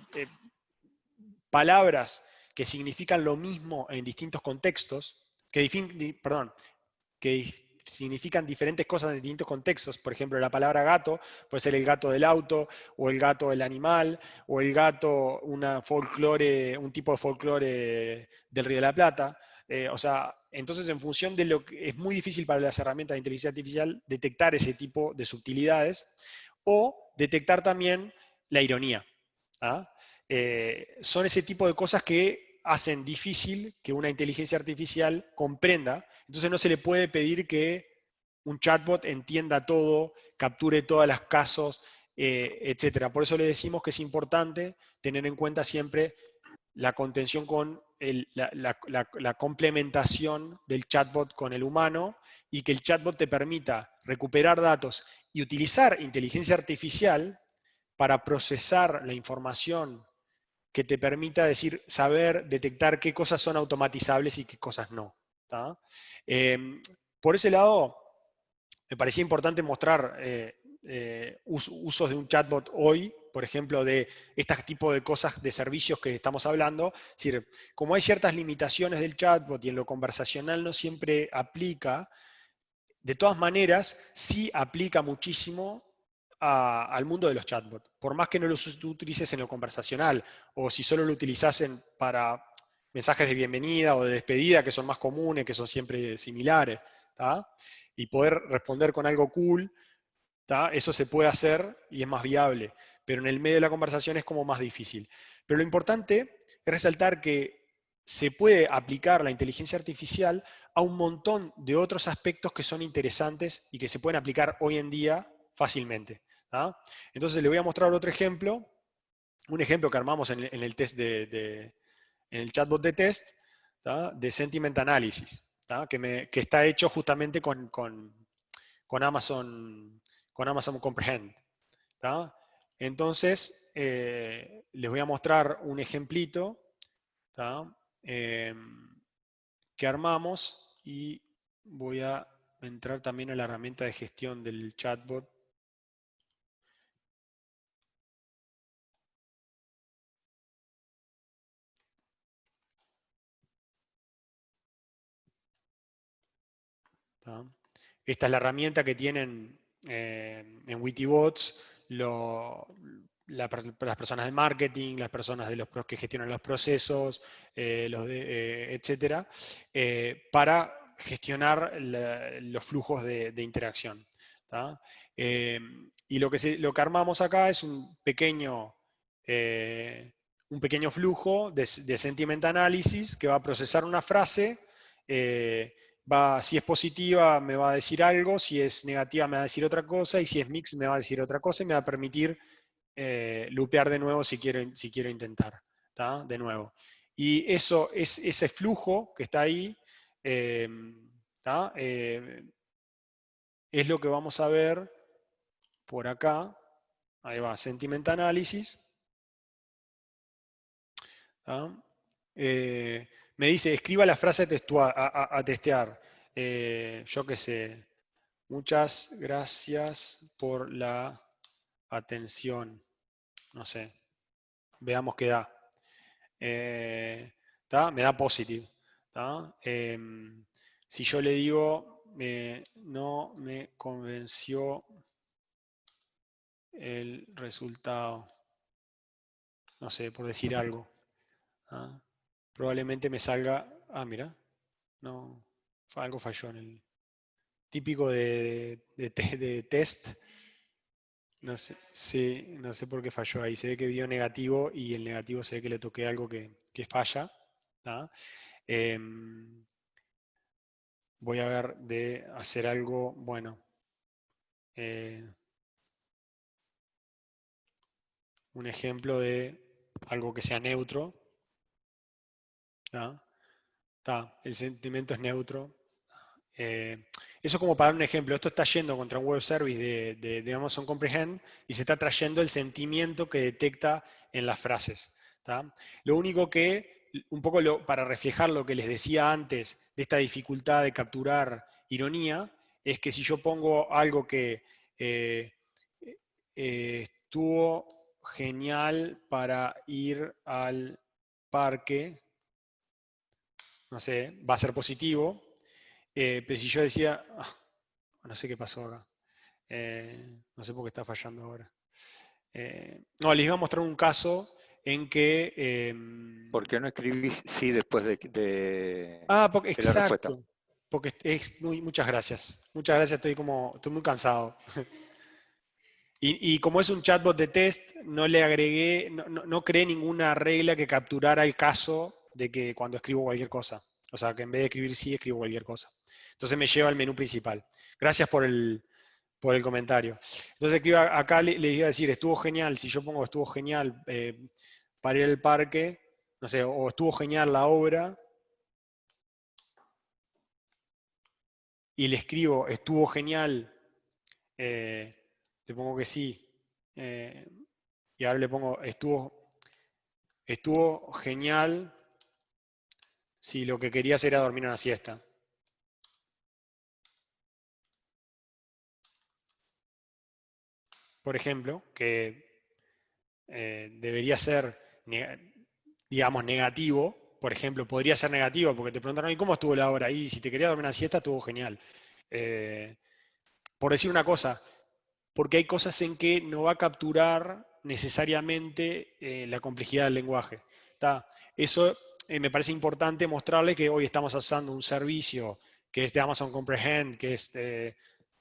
palabras que significan lo mismo en distintos contextos, que significan diferentes cosas en distintos contextos. Por ejemplo, la palabra gato puede ser el gato del auto, o el gato del animal, o el gato, un tipo de folclore del Río de la Plata. Entonces, en función de lo que es muy difícil para las herramientas de inteligencia artificial detectar ese tipo de sutilidades, o detectar también la ironía. ¿Ah? Son ese tipo de cosas que hacen difícil que una inteligencia artificial comprenda. Entonces no se le puede pedir que un chatbot entienda todo, capture todos los casos, etc. Por eso le decimos que es importante tener en cuenta siempre la contención con la complementación del chatbot con el humano, y que el chatbot te permita recuperar datos y utilizar inteligencia artificial para procesar la información que te permita saber detectar qué cosas son automatizables y qué cosas no. Por ese lado, me parecía importante mostrar usos de un chatbot hoy, por ejemplo, de este tipo de cosas, de servicios que estamos hablando. Es decir, como hay ciertas limitaciones del chatbot y en lo conversacional no siempre aplica, de todas maneras, sí aplica muchísimo al mundo de los chatbots. Por más que no los utilices en lo conversacional, o si solo lo utilizasen para mensajes de bienvenida o de despedida, que son más comunes, que son siempre similares, y poder responder con algo cool, eso se puede hacer y es más viable. Pero en el medio de la conversación es como más difícil. Pero lo importante es resaltar que se puede aplicar la inteligencia artificial a un montón de otros aspectos que son interesantes y que se pueden aplicar hoy en día fácilmente. Entonces le voy a mostrar otro ejemplo, un ejemplo que armamos en el test en el chatbot de test, de sentiment analysis, que está hecho justamente con Amazon Comprehend. Entonces, les voy a mostrar un ejemplito eh, que armamos, y voy a entrar también a la herramienta de gestión del chatbot. Esta es la herramienta que tienen en Wittybots las personas de marketing, las personas que gestionan los procesos, etcétera, para gestionar los flujos de interacción. Y lo que armamos acá es un pequeño flujo de sentiment analysis que va a procesar una frase. Si es positiva me va a decir algo, si es negativa me va a decir otra cosa, y si es mix me va a decir otra cosa, y me va a permitir lupear de nuevo si quiero intentar, de nuevo. Y ese flujo que está ahí es lo que vamos a ver por acá. Ahí va, sentiment analysis. Me dice, escriba la frase a testear. Yo qué sé. Muchas gracias por la atención. No sé. Veamos qué da. Me da positive. Si yo le digo, no me convenció el resultado. No sé, por decir algo. Probablemente me salga, mira, no, algo falló en el típico de test. No sé, sí, no sé por qué falló ahí. Se ve que dio negativo, y el negativo se ve que le toqué algo que falla. Voy a ver de hacer algo, bueno, un ejemplo de algo que sea neutro. El sentimiento es neutro. Eso como para dar un ejemplo. Esto está yendo contra un web service de Amazon Comprehend y se está trayendo el sentimiento que detecta en las frases. Lo único que, un poco para reflejar lo que les decía antes de esta dificultad de capturar ironía, es que si yo pongo algo que estuvo genial para ir al parque, no sé, va a ser positivo, pero si yo decía, no sé qué pasó acá, no sé por qué está fallando ahora. No, les iba a mostrar un caso en que... ¿Por qué no escribís sí después porque, de la respuesta? exacto, porque muchas gracias. Muchas gracias, estoy muy cansado. Y como es un chatbot de test, no le agregué, no creé ninguna regla que capturara el caso de que cuando escribo cualquier cosa. O sea, que en vez de escribir sí, escribo cualquier cosa. Entonces me lleva al menú principal. Gracias por el comentario. Entonces acá le iba a decir, estuvo genial, si yo pongo estuvo genial para ir al parque, no sé, o estuvo genial la obra, y le escribo estuvo genial, le pongo que sí, y ahora le pongo estuvo genial si lo que querías era dormir una siesta. Por ejemplo, que debería ser, digamos, negativo. Por ejemplo, podría ser negativo porque te preguntaron, ¿y cómo estuvo la obra? Y si te quería dormir una siesta, estuvo genial. Por decir una cosa, porque hay cosas en que no va a capturar necesariamente la complejidad del lenguaje. Eso me parece importante mostrarle que hoy estamos usando un servicio que es de Amazon Comprehend, que es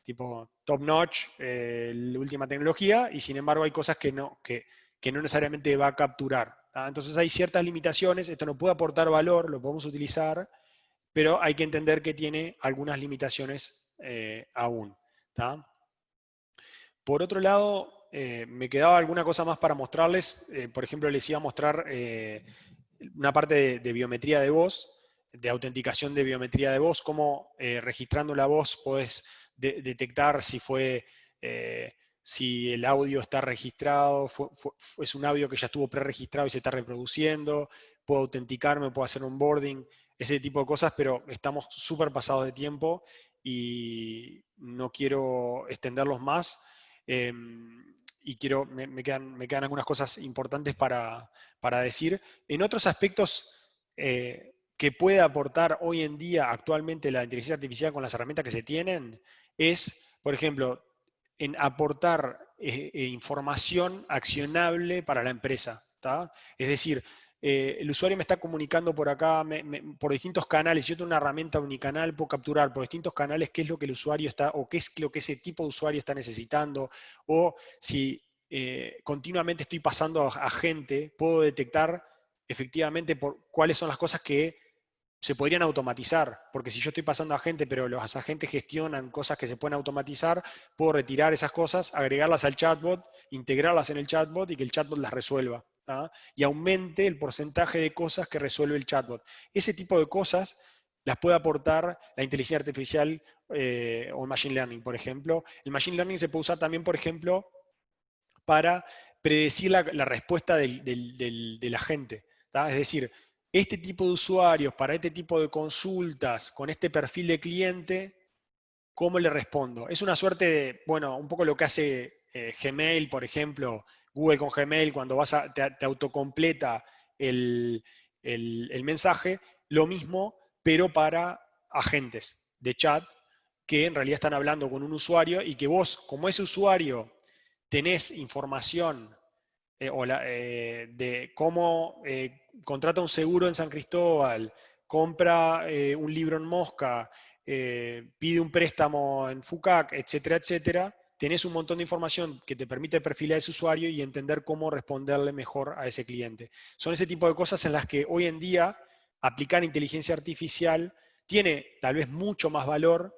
tipo top notch, la última tecnología, y sin embargo hay cosas que no necesariamente va a capturar. Entonces hay ciertas limitaciones, esto no puede aportar valor, lo podemos utilizar, pero hay que entender que tiene algunas limitaciones aún. Por otro lado, me quedaba alguna cosa más para mostrarles. Por ejemplo, les iba a mostrar una parte de biometría de voz, de autenticación de biometría de voz, cómo registrando la voz podés detectar si el audio está registrado, es un audio que ya estuvo preregistrado y se está reproduciendo, puedo autenticarme, puedo hacer un onboarding, ese tipo de cosas, pero estamos súper pasados de tiempo y no quiero extenderlos más. Y me quedan algunas cosas importantes para decir. En otros aspectos que puede aportar hoy en día actualmente la inteligencia artificial con las herramientas que se tienen, es, por ejemplo, en aportar información accionable para la empresa. Es decir, el usuario me está comunicando por acá, por distintos canales. Si yo tengo una herramienta unicanal, puedo capturar por distintos canales qué es lo que el usuario está, o qué es lo que ese tipo de usuario está necesitando, o si continuamente estoy pasando a gente, puedo detectar efectivamente cuáles son las cosas que se podrían automatizar, porque si yo estoy pasando a gente, pero los agentes gestionan cosas que se pueden automatizar, puedo retirar esas cosas, agregarlas al chatbot, integrarlas en el chatbot y que el chatbot las resuelva. Y aumente el porcentaje de cosas que resuelve el chatbot. Ese tipo de cosas las puede aportar la inteligencia artificial o el machine learning, por ejemplo. El machine learning se puede usar también, por ejemplo, para predecir la respuesta de la gente. Es decir, este tipo de usuarios para este tipo de consultas con este perfil de cliente, ¿cómo le respondo? Es una suerte de, bueno, un poco lo que hace Gmail, por ejemplo, Google con Gmail, cuando te autocompleta el mensaje, lo mismo, pero para agentes de chat que en realidad están hablando con un usuario y que vos, como ese usuario, tenés información de cómo contrata un seguro en San Cristóbal, compra un libro en Mosca, pide un préstamo en FUCAC, etcétera, etcétera, tenés un montón de información que te permite perfilar a ese usuario y entender cómo responderle mejor a ese cliente. Son ese tipo de cosas en las que hoy en día aplicar inteligencia artificial tiene tal vez mucho más valor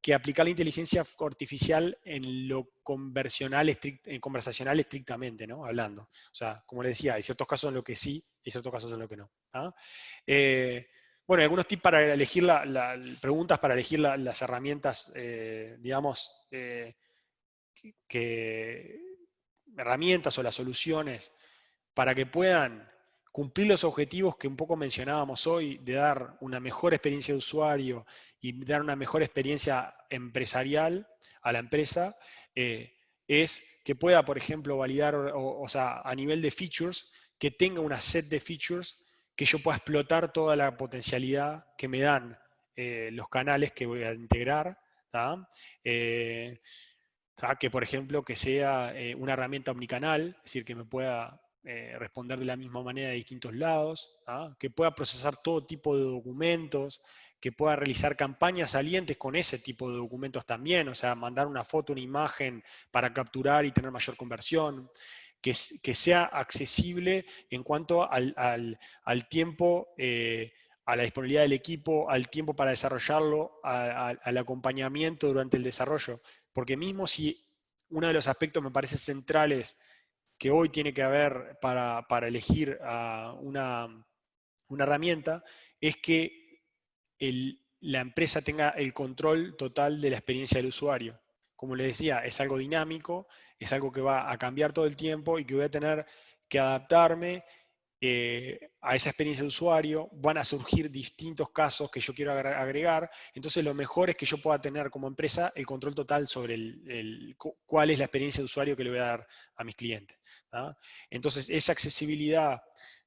que aplicar la inteligencia artificial en lo conversacional estrictamente, ¿no? Hablando. O sea, como les decía, hay ciertos casos en los que sí, y ciertos casos en los que no. ¿Ah? Bueno, algunos tips para elegir preguntas para elegir las herramientas, digamos, herramientas o las soluciones para que puedan cumplir los objetivos que un poco mencionábamos hoy, de dar una mejor experiencia de usuario y dar una mejor experiencia empresarial a la empresa, es que pueda, por ejemplo, validar, o sea, a nivel de features, que tenga una set de features que yo pueda explotar toda la potencialidad que me dan los canales que voy a integrar. Que, por ejemplo, que sea una herramienta omnicanal, es decir, que me pueda responder de la misma manera de distintos lados, que pueda procesar todo tipo de documentos, que pueda realizar campañas salientes con ese tipo de documentos también, o sea, mandar una foto, una imagen para capturar y tener mayor conversión, que sea accesible en cuanto al tiempo, a la disponibilidad del equipo, al tiempo para desarrollarlo, al acompañamiento durante el desarrollo. Porque mismo si uno de los aspectos me parece centrales que hoy tiene que haber para elegir una herramienta, es que la empresa tenga el control total de la experiencia del usuario. Como les decía, es algo dinámico, es algo que va a cambiar todo el tiempo y que voy a tener que adaptarme a esa experiencia de usuario. Van a surgir distintos casos que yo quiero agregar, entonces lo mejor es que yo pueda tener como empresa el control total sobre cuál es la experiencia de usuario que le voy a dar a mis clientes. Entonces esa accesibilidad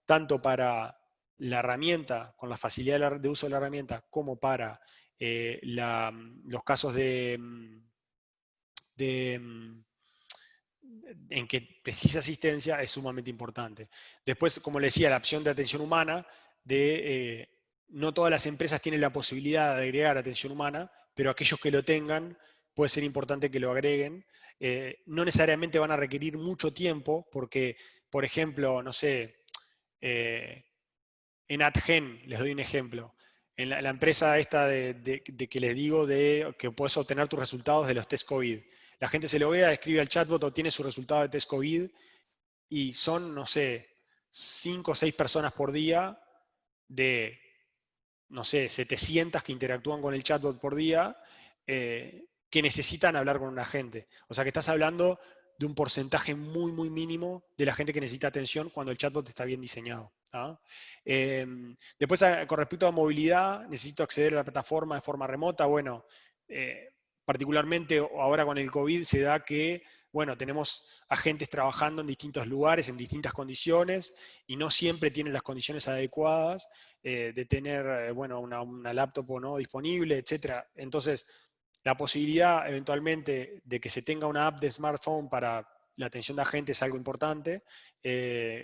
tanto para la herramienta, con la facilidad de uso de la herramienta, como para los casos en que precisa asistencia es sumamente importante. Después, como le decía, la opción de atención humana, no todas las empresas tienen la posibilidad de agregar atención humana, pero aquellos que lo tengan, puede ser importante que lo agreguen. No necesariamente van a requerir mucho tiempo, porque, por ejemplo, no sé, en AdGen, les doy un ejemplo, en la empresa esta de que les digo de que puedes obtener tus resultados de los test COVID. La gente se lo vea, escribe al chatbot, obtiene su resultado de test COVID y son, no sé, 5 o 6 personas por día de, no sé, 700 que interactúan con el chatbot por día, que necesitan hablar con un agente. O sea que estás hablando de un porcentaje muy, muy mínimo de la gente que necesita atención cuando el chatbot está bien diseñado. Después, con respecto a movilidad, necesito acceder a la plataforma de forma remota. Bueno, particularmente ahora con el COVID se da que, bueno, tenemos agentes trabajando en distintos lugares, en distintas condiciones, y no siempre tienen las condiciones adecuadas de tener, bueno, una laptop o no disponible, etc. Entonces, la posibilidad eventualmente de que se tenga una app de smartphone para la atención de agentes es algo importante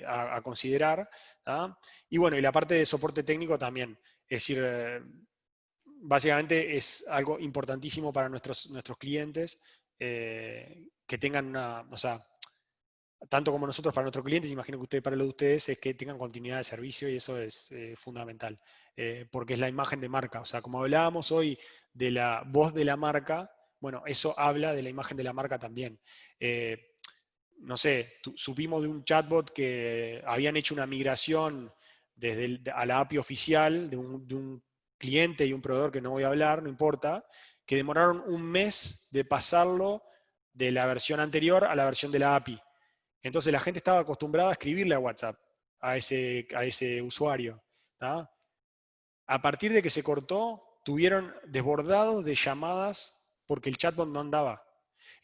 a considerar. Y bueno, y la parte de soporte técnico también. Es decir, básicamente es algo importantísimo para nuestros clientes que tengan o sea, tanto como nosotros para nuestros clientes, imagino que ustedes para lo de ustedes, es que tengan continuidad de servicio y eso es fundamental, porque es la imagen de marca. O sea, como hablábamos hoy de la voz de la marca, bueno, eso habla de la imagen de la marca también. No sé, supimos de un chatbot que habían hecho una migración a la API oficial de un cliente y un proveedor que no voy a hablar, no importa, que demoraron un mes de pasarlo de la versión anterior a la versión de la API. Entonces la gente estaba acostumbrada a escribirle a WhatsApp a ese usuario. A partir de que se cortó, tuvieron desbordados de llamadas porque el chatbot no andaba.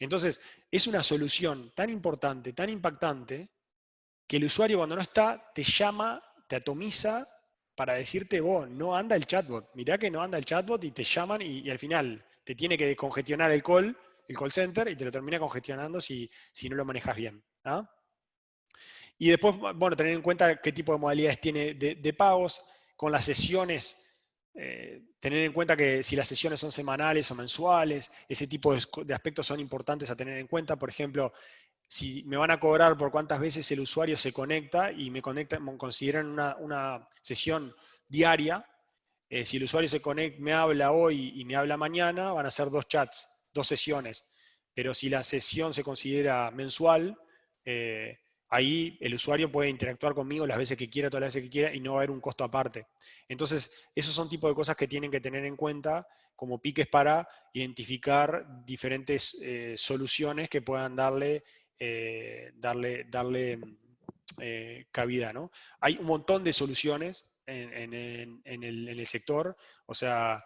Entonces, es una solución tan importante, tan impactante, que el usuario cuando no está te llama, te atomiza para decirte, vos, no anda el chatbot. Mirá que no anda el chatbot y te llaman y al final te tiene que descongestionar el call center, y te lo termina congestionando si no lo manejas bien. Y después, bueno, tener en cuenta qué tipo de modalidades tiene de pagos, con las sesiones. Tener en cuenta que si las sesiones son semanales o mensuales, ese tipo de aspectos son importantes a tener en cuenta. Por ejemplo, si me van a cobrar por cuántas veces el usuario se conecta y me consideran una sesión diaria, Si el usuario se conecta, me habla hoy y me habla mañana, van a ser 2 chats, 2 sesiones. Pero si la sesión se considera mensual, ahí el usuario puede interactuar conmigo las veces que quiera, todas las veces que quiera, y no va a haber un costo aparte. Entonces, esos son tipos de cosas que tienen que tener en cuenta como piques para identificar diferentes soluciones que puedan darle cabida, ¿no? Hay un montón de soluciones en el sector, o sea,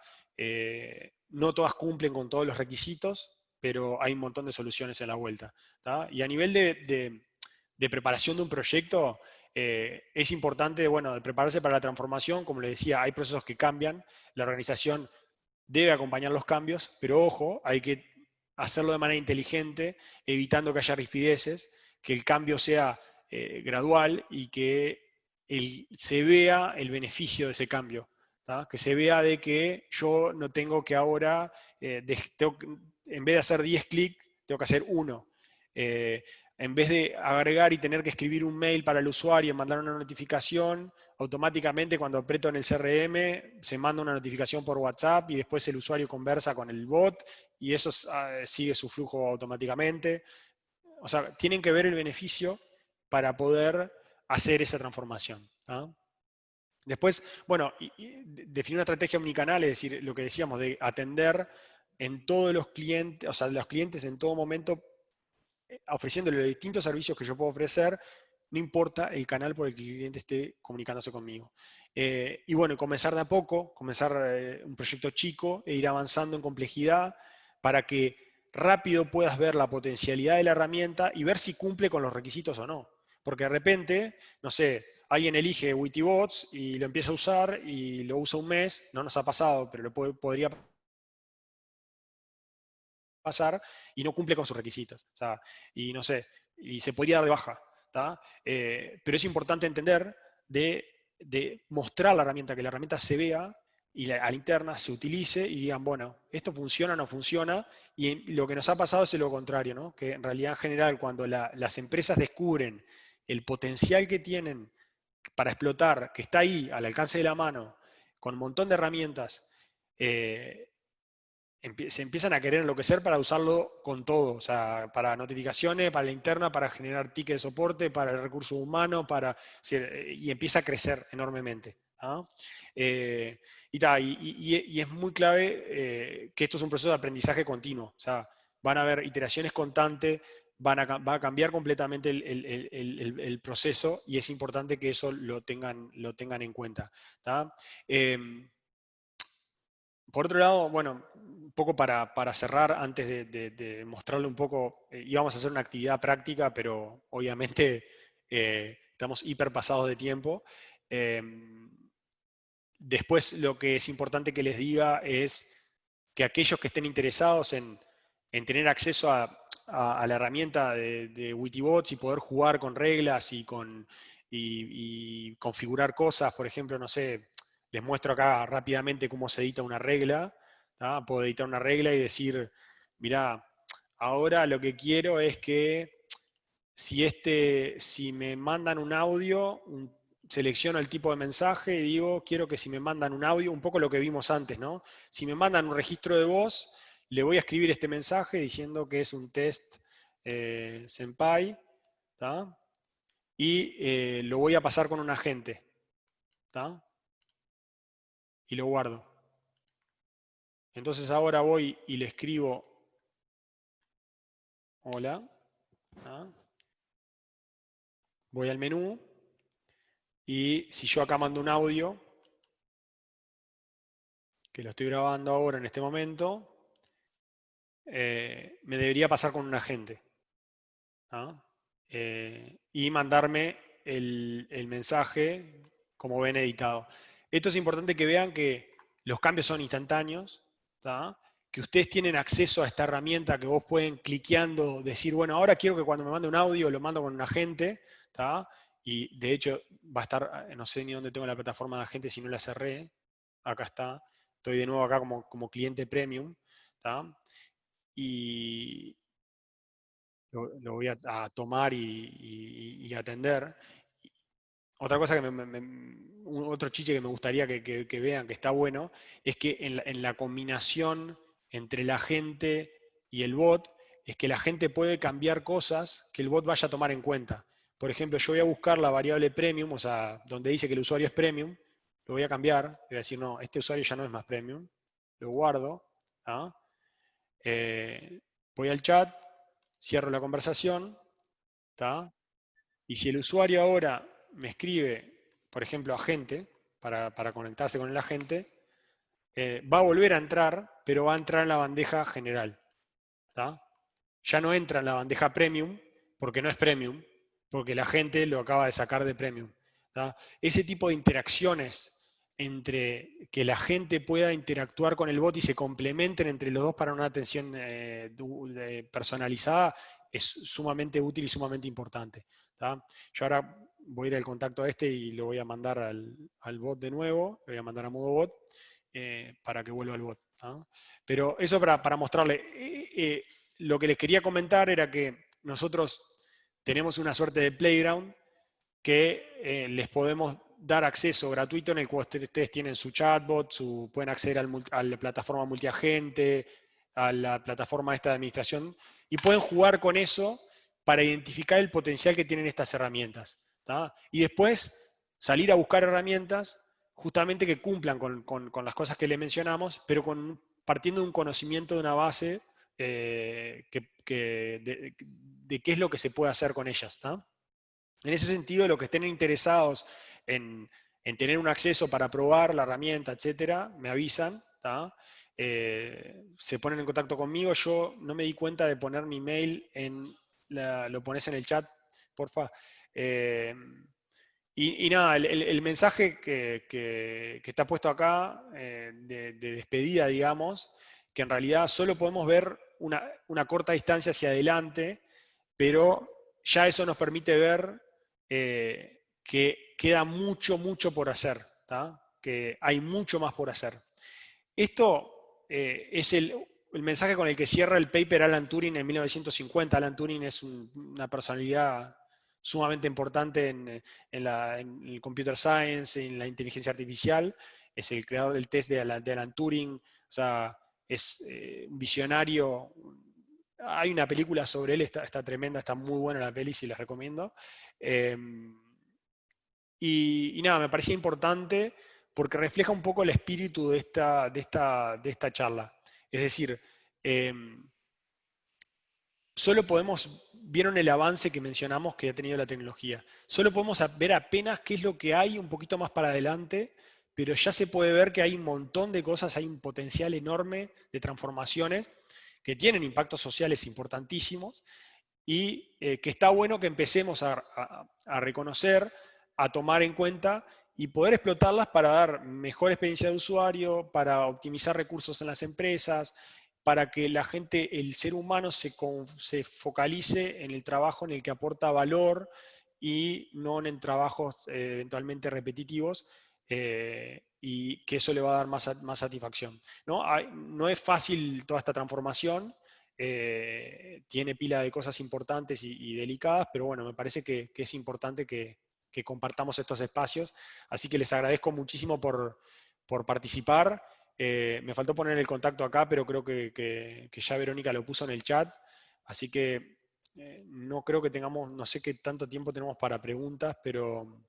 no todas cumplen con todos los requisitos, pero hay un montón de soluciones en la vuelta. ¿Tá? Y a nivel de preparación de un proyecto, es importante, bueno, de prepararse para la transformación, como les decía, hay procesos que cambian, la organización debe acompañar los cambios, pero ojo, hay que hacerlo de manera inteligente, evitando que haya rispideces, que el cambio sea gradual y que se vea el beneficio de ese cambio. ¿tá? Que se vea de que yo no tengo que ahora, en vez de hacer 10 clics, tengo que hacer uno. En vez de agregar y tener que escribir un mail para el usuario, mandar una notificación, automáticamente cuando aprieto en el CRM se manda una notificación por WhatsApp y después el usuario conversa con el bot y eso sigue su flujo automáticamente. O sea, tienen que ver el beneficio para poder hacer esa transformación. ¿tá? Después, bueno, definir una estrategia omnicanal, es decir, lo que decíamos de atender en todos los clientes, o sea, los clientes en todo momento, ofreciéndole los distintos servicios que yo puedo ofrecer, no importa el canal por el que el cliente esté comunicándose conmigo. Y bueno, comenzar de a poco, comenzar un proyecto chico e ir avanzando en complejidad para que rápido puedas ver la potencialidad de la herramienta y ver si cumple con los requisitos o no. Porque de repente, no sé, alguien elige Witibots y lo empieza a usar y lo usa un mes, no nos ha pasado, pero podría pasar y no cumple con sus requisitos. O sea, y no sé, y se podría dar de baja. Pero es importante entender de mostrar la herramienta, que la herramienta se vea y a la interna se utilice y digan, bueno, esto funciona o no funciona, y lo que nos ha pasado es lo contrario, ¿no? Que en realidad en general cuando las empresas descubren el potencial que tienen para explotar, que está ahí al alcance de la mano, con un montón de herramientas, se empiezan a querer enloquecer para usarlo con todo, o sea, para notificaciones, para la interna, para generar tickets de soporte, para el recurso humano, y empieza a crecer enormemente. ¿ah? Y es muy clave que esto es un proceso de aprendizaje continuo, o sea, van a haber iteraciones constantes, va a cambiar completamente el proceso y es importante que eso lo tengan en cuenta. Por otro lado, bueno, un poco para cerrar, antes de mostrarle un poco, íbamos a hacer una actividad práctica, pero obviamente estamos hiper pasados de tiempo. Eh, Después lo que es importante que les diga es que aquellos que estén interesados en tener acceso a la herramienta de Witibots y poder jugar con reglas y configurar cosas, por ejemplo, no sé, les muestro acá rápidamente cómo se edita una regla. ¿tá? Puedo editar una regla y decir, mirá, ahora lo que quiero es que si me mandan un audio, selecciono el tipo de mensaje y digo, quiero que si me mandan un audio, un poco lo que vimos antes, ¿no? Si me mandan un registro de voz, le voy a escribir este mensaje diciendo que es un test Senpai, ¿tá? Y lo voy a pasar con un agente, ¿tá? Y lo guardo. Entonces ahora voy y le escribo, hola, ¿tá? Voy al menú y si yo acá mando un audio, que lo estoy grabando ahora en este momento, me debería pasar con un agente. ¿ah? Y mandarme el mensaje como ven editado. Esto es importante que vean que los cambios son instantáneos, ¿tá? Que ustedes tienen acceso a esta herramienta que vos pueden cliqueando, decir, bueno, ahora quiero que cuando me mande un audio lo mando con un agente, ¿tá? Y de hecho va a estar, no sé ni dónde tengo la plataforma de agente si no la cerré, acá está, estoy de nuevo acá como cliente premium, ¿tá? Y lo voy a tomar y atender. otra cosa otro chiche que me gustaría que vean, que está bueno, es que en la combinación entre la gente y el bot, es que la gente puede cambiar cosas que el bot vaya a tomar en cuenta. Por ejemplo, yo voy a buscar la variable premium, o sea, donde dice que el usuario es premium, lo voy a cambiar, le voy a decir, no, este usuario ya no es más premium, lo guardo, ¿ah? Voy al chat, cierro la conversación, ¿tá? Y si el usuario ahora me escribe, por ejemplo, agente, para conectarse con el agente, va a volver a entrar, pero va a entrar en la bandeja general, ¿tá? Ya no entra en la bandeja premium, porque no es premium, porque la gente lo acaba de sacar de premium, ¿tá? Ese tipo de interacciones entre que la gente pueda interactuar con el bot y se complementen entre los dos para una atención personalizada es sumamente útil y sumamente importante, ¿tá? Yo ahora voy a ir al contacto a este y lo voy a mandar al bot de nuevo, lo voy a mandar a modo bot para que vuelva al bot, ¿tá? Pero eso para mostrarle. Lo que les quería comentar era que nosotros tenemos una suerte de playground que les podemos dar acceso gratuito en el cual ustedes tienen su chatbot, pueden acceder a la plataforma multiagente, a la plataforma esta de administración, y pueden jugar con eso para identificar el potencial que tienen estas herramientas, ¿tá? Y después salir a buscar herramientas justamente que cumplan con las cosas que le mencionamos, pero partiendo de un conocimiento de una base de qué es lo que se puede hacer con ellas, ¿tá? En ese sentido, los que estén interesados en tener un acceso para probar la herramienta, etcétera, me avisan, ¿tá? Se ponen en contacto conmigo. Yo no me di cuenta de poner mi mail lo pones en el chat, porfa. Y nada, el mensaje que está puesto acá, de despedida, digamos, que en realidad solo podemos ver una corta distancia hacia adelante, pero ya eso nos permite ver que queda mucho, mucho por hacer, ¿tá? Que hay mucho más por hacer. Esto es el mensaje con el que cierra el paper Alan Turing en 1950. Alan Turing es una personalidad sumamente importante en el computer science, en la inteligencia artificial. Es el creador del test de Alan Turing. O sea, es un visionario. Hay una película sobre él, está tremenda, está muy buena la peli, sí les recomiendo. Y nada, me parecía importante porque refleja un poco el espíritu de esta charla. Es decir, solo vieron el avance que mencionamos que ha tenido la tecnología. Solo podemos ver apenas qué es lo que hay un poquito más para adelante, pero ya se puede ver que hay un montón de cosas, hay un potencial enorme de transformaciones que tienen impactos sociales importantísimos y que está bueno que empecemos a reconocer, a tomar en cuenta y poder explotarlas para dar mejor experiencia de usuario, para optimizar recursos en las empresas, para que la gente, el ser humano se focalice en el trabajo en el que aporta valor y no en trabajos eventualmente repetitivos, y que eso le va a dar más satisfacción, ¿no? No es fácil toda esta transformación, tiene pila de cosas importantes y delicadas, pero bueno, me parece que es importante que compartamos estos espacios. Así que les agradezco muchísimo por participar. Me faltó poner el contacto acá, pero creo que ya Verónica lo puso en el chat. Así que no creo que tengamos, no sé qué tanto tiempo tenemos para preguntas, pero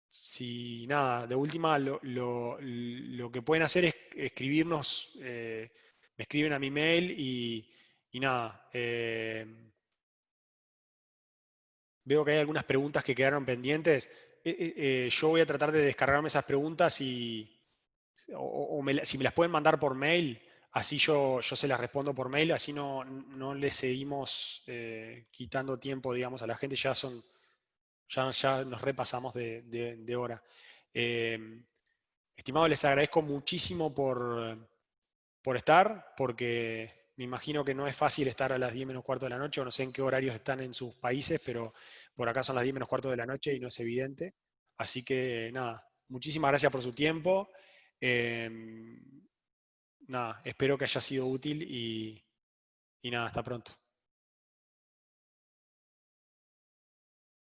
si nada, de última, lo que pueden hacer es escribirnos, me escriben a mi mail y nada. Veo que hay algunas preguntas que quedaron pendientes. Yo voy a tratar de descargarme esas preguntas si me las pueden mandar por mail, así yo se las respondo por mail, así no le seguimos quitando tiempo, digamos, a la gente, ya nos repasamos de hora. Estimados, les agradezco muchísimo por estar, porque me imagino que no es fácil estar a las 10 menos cuarto de la noche, o no sé en qué horarios están en sus países, pero por acá son las 10 menos cuarto de la noche y no es evidente. Así que nada, muchísimas gracias por su tiempo. Nada, espero que haya sido útil y nada, hasta pronto.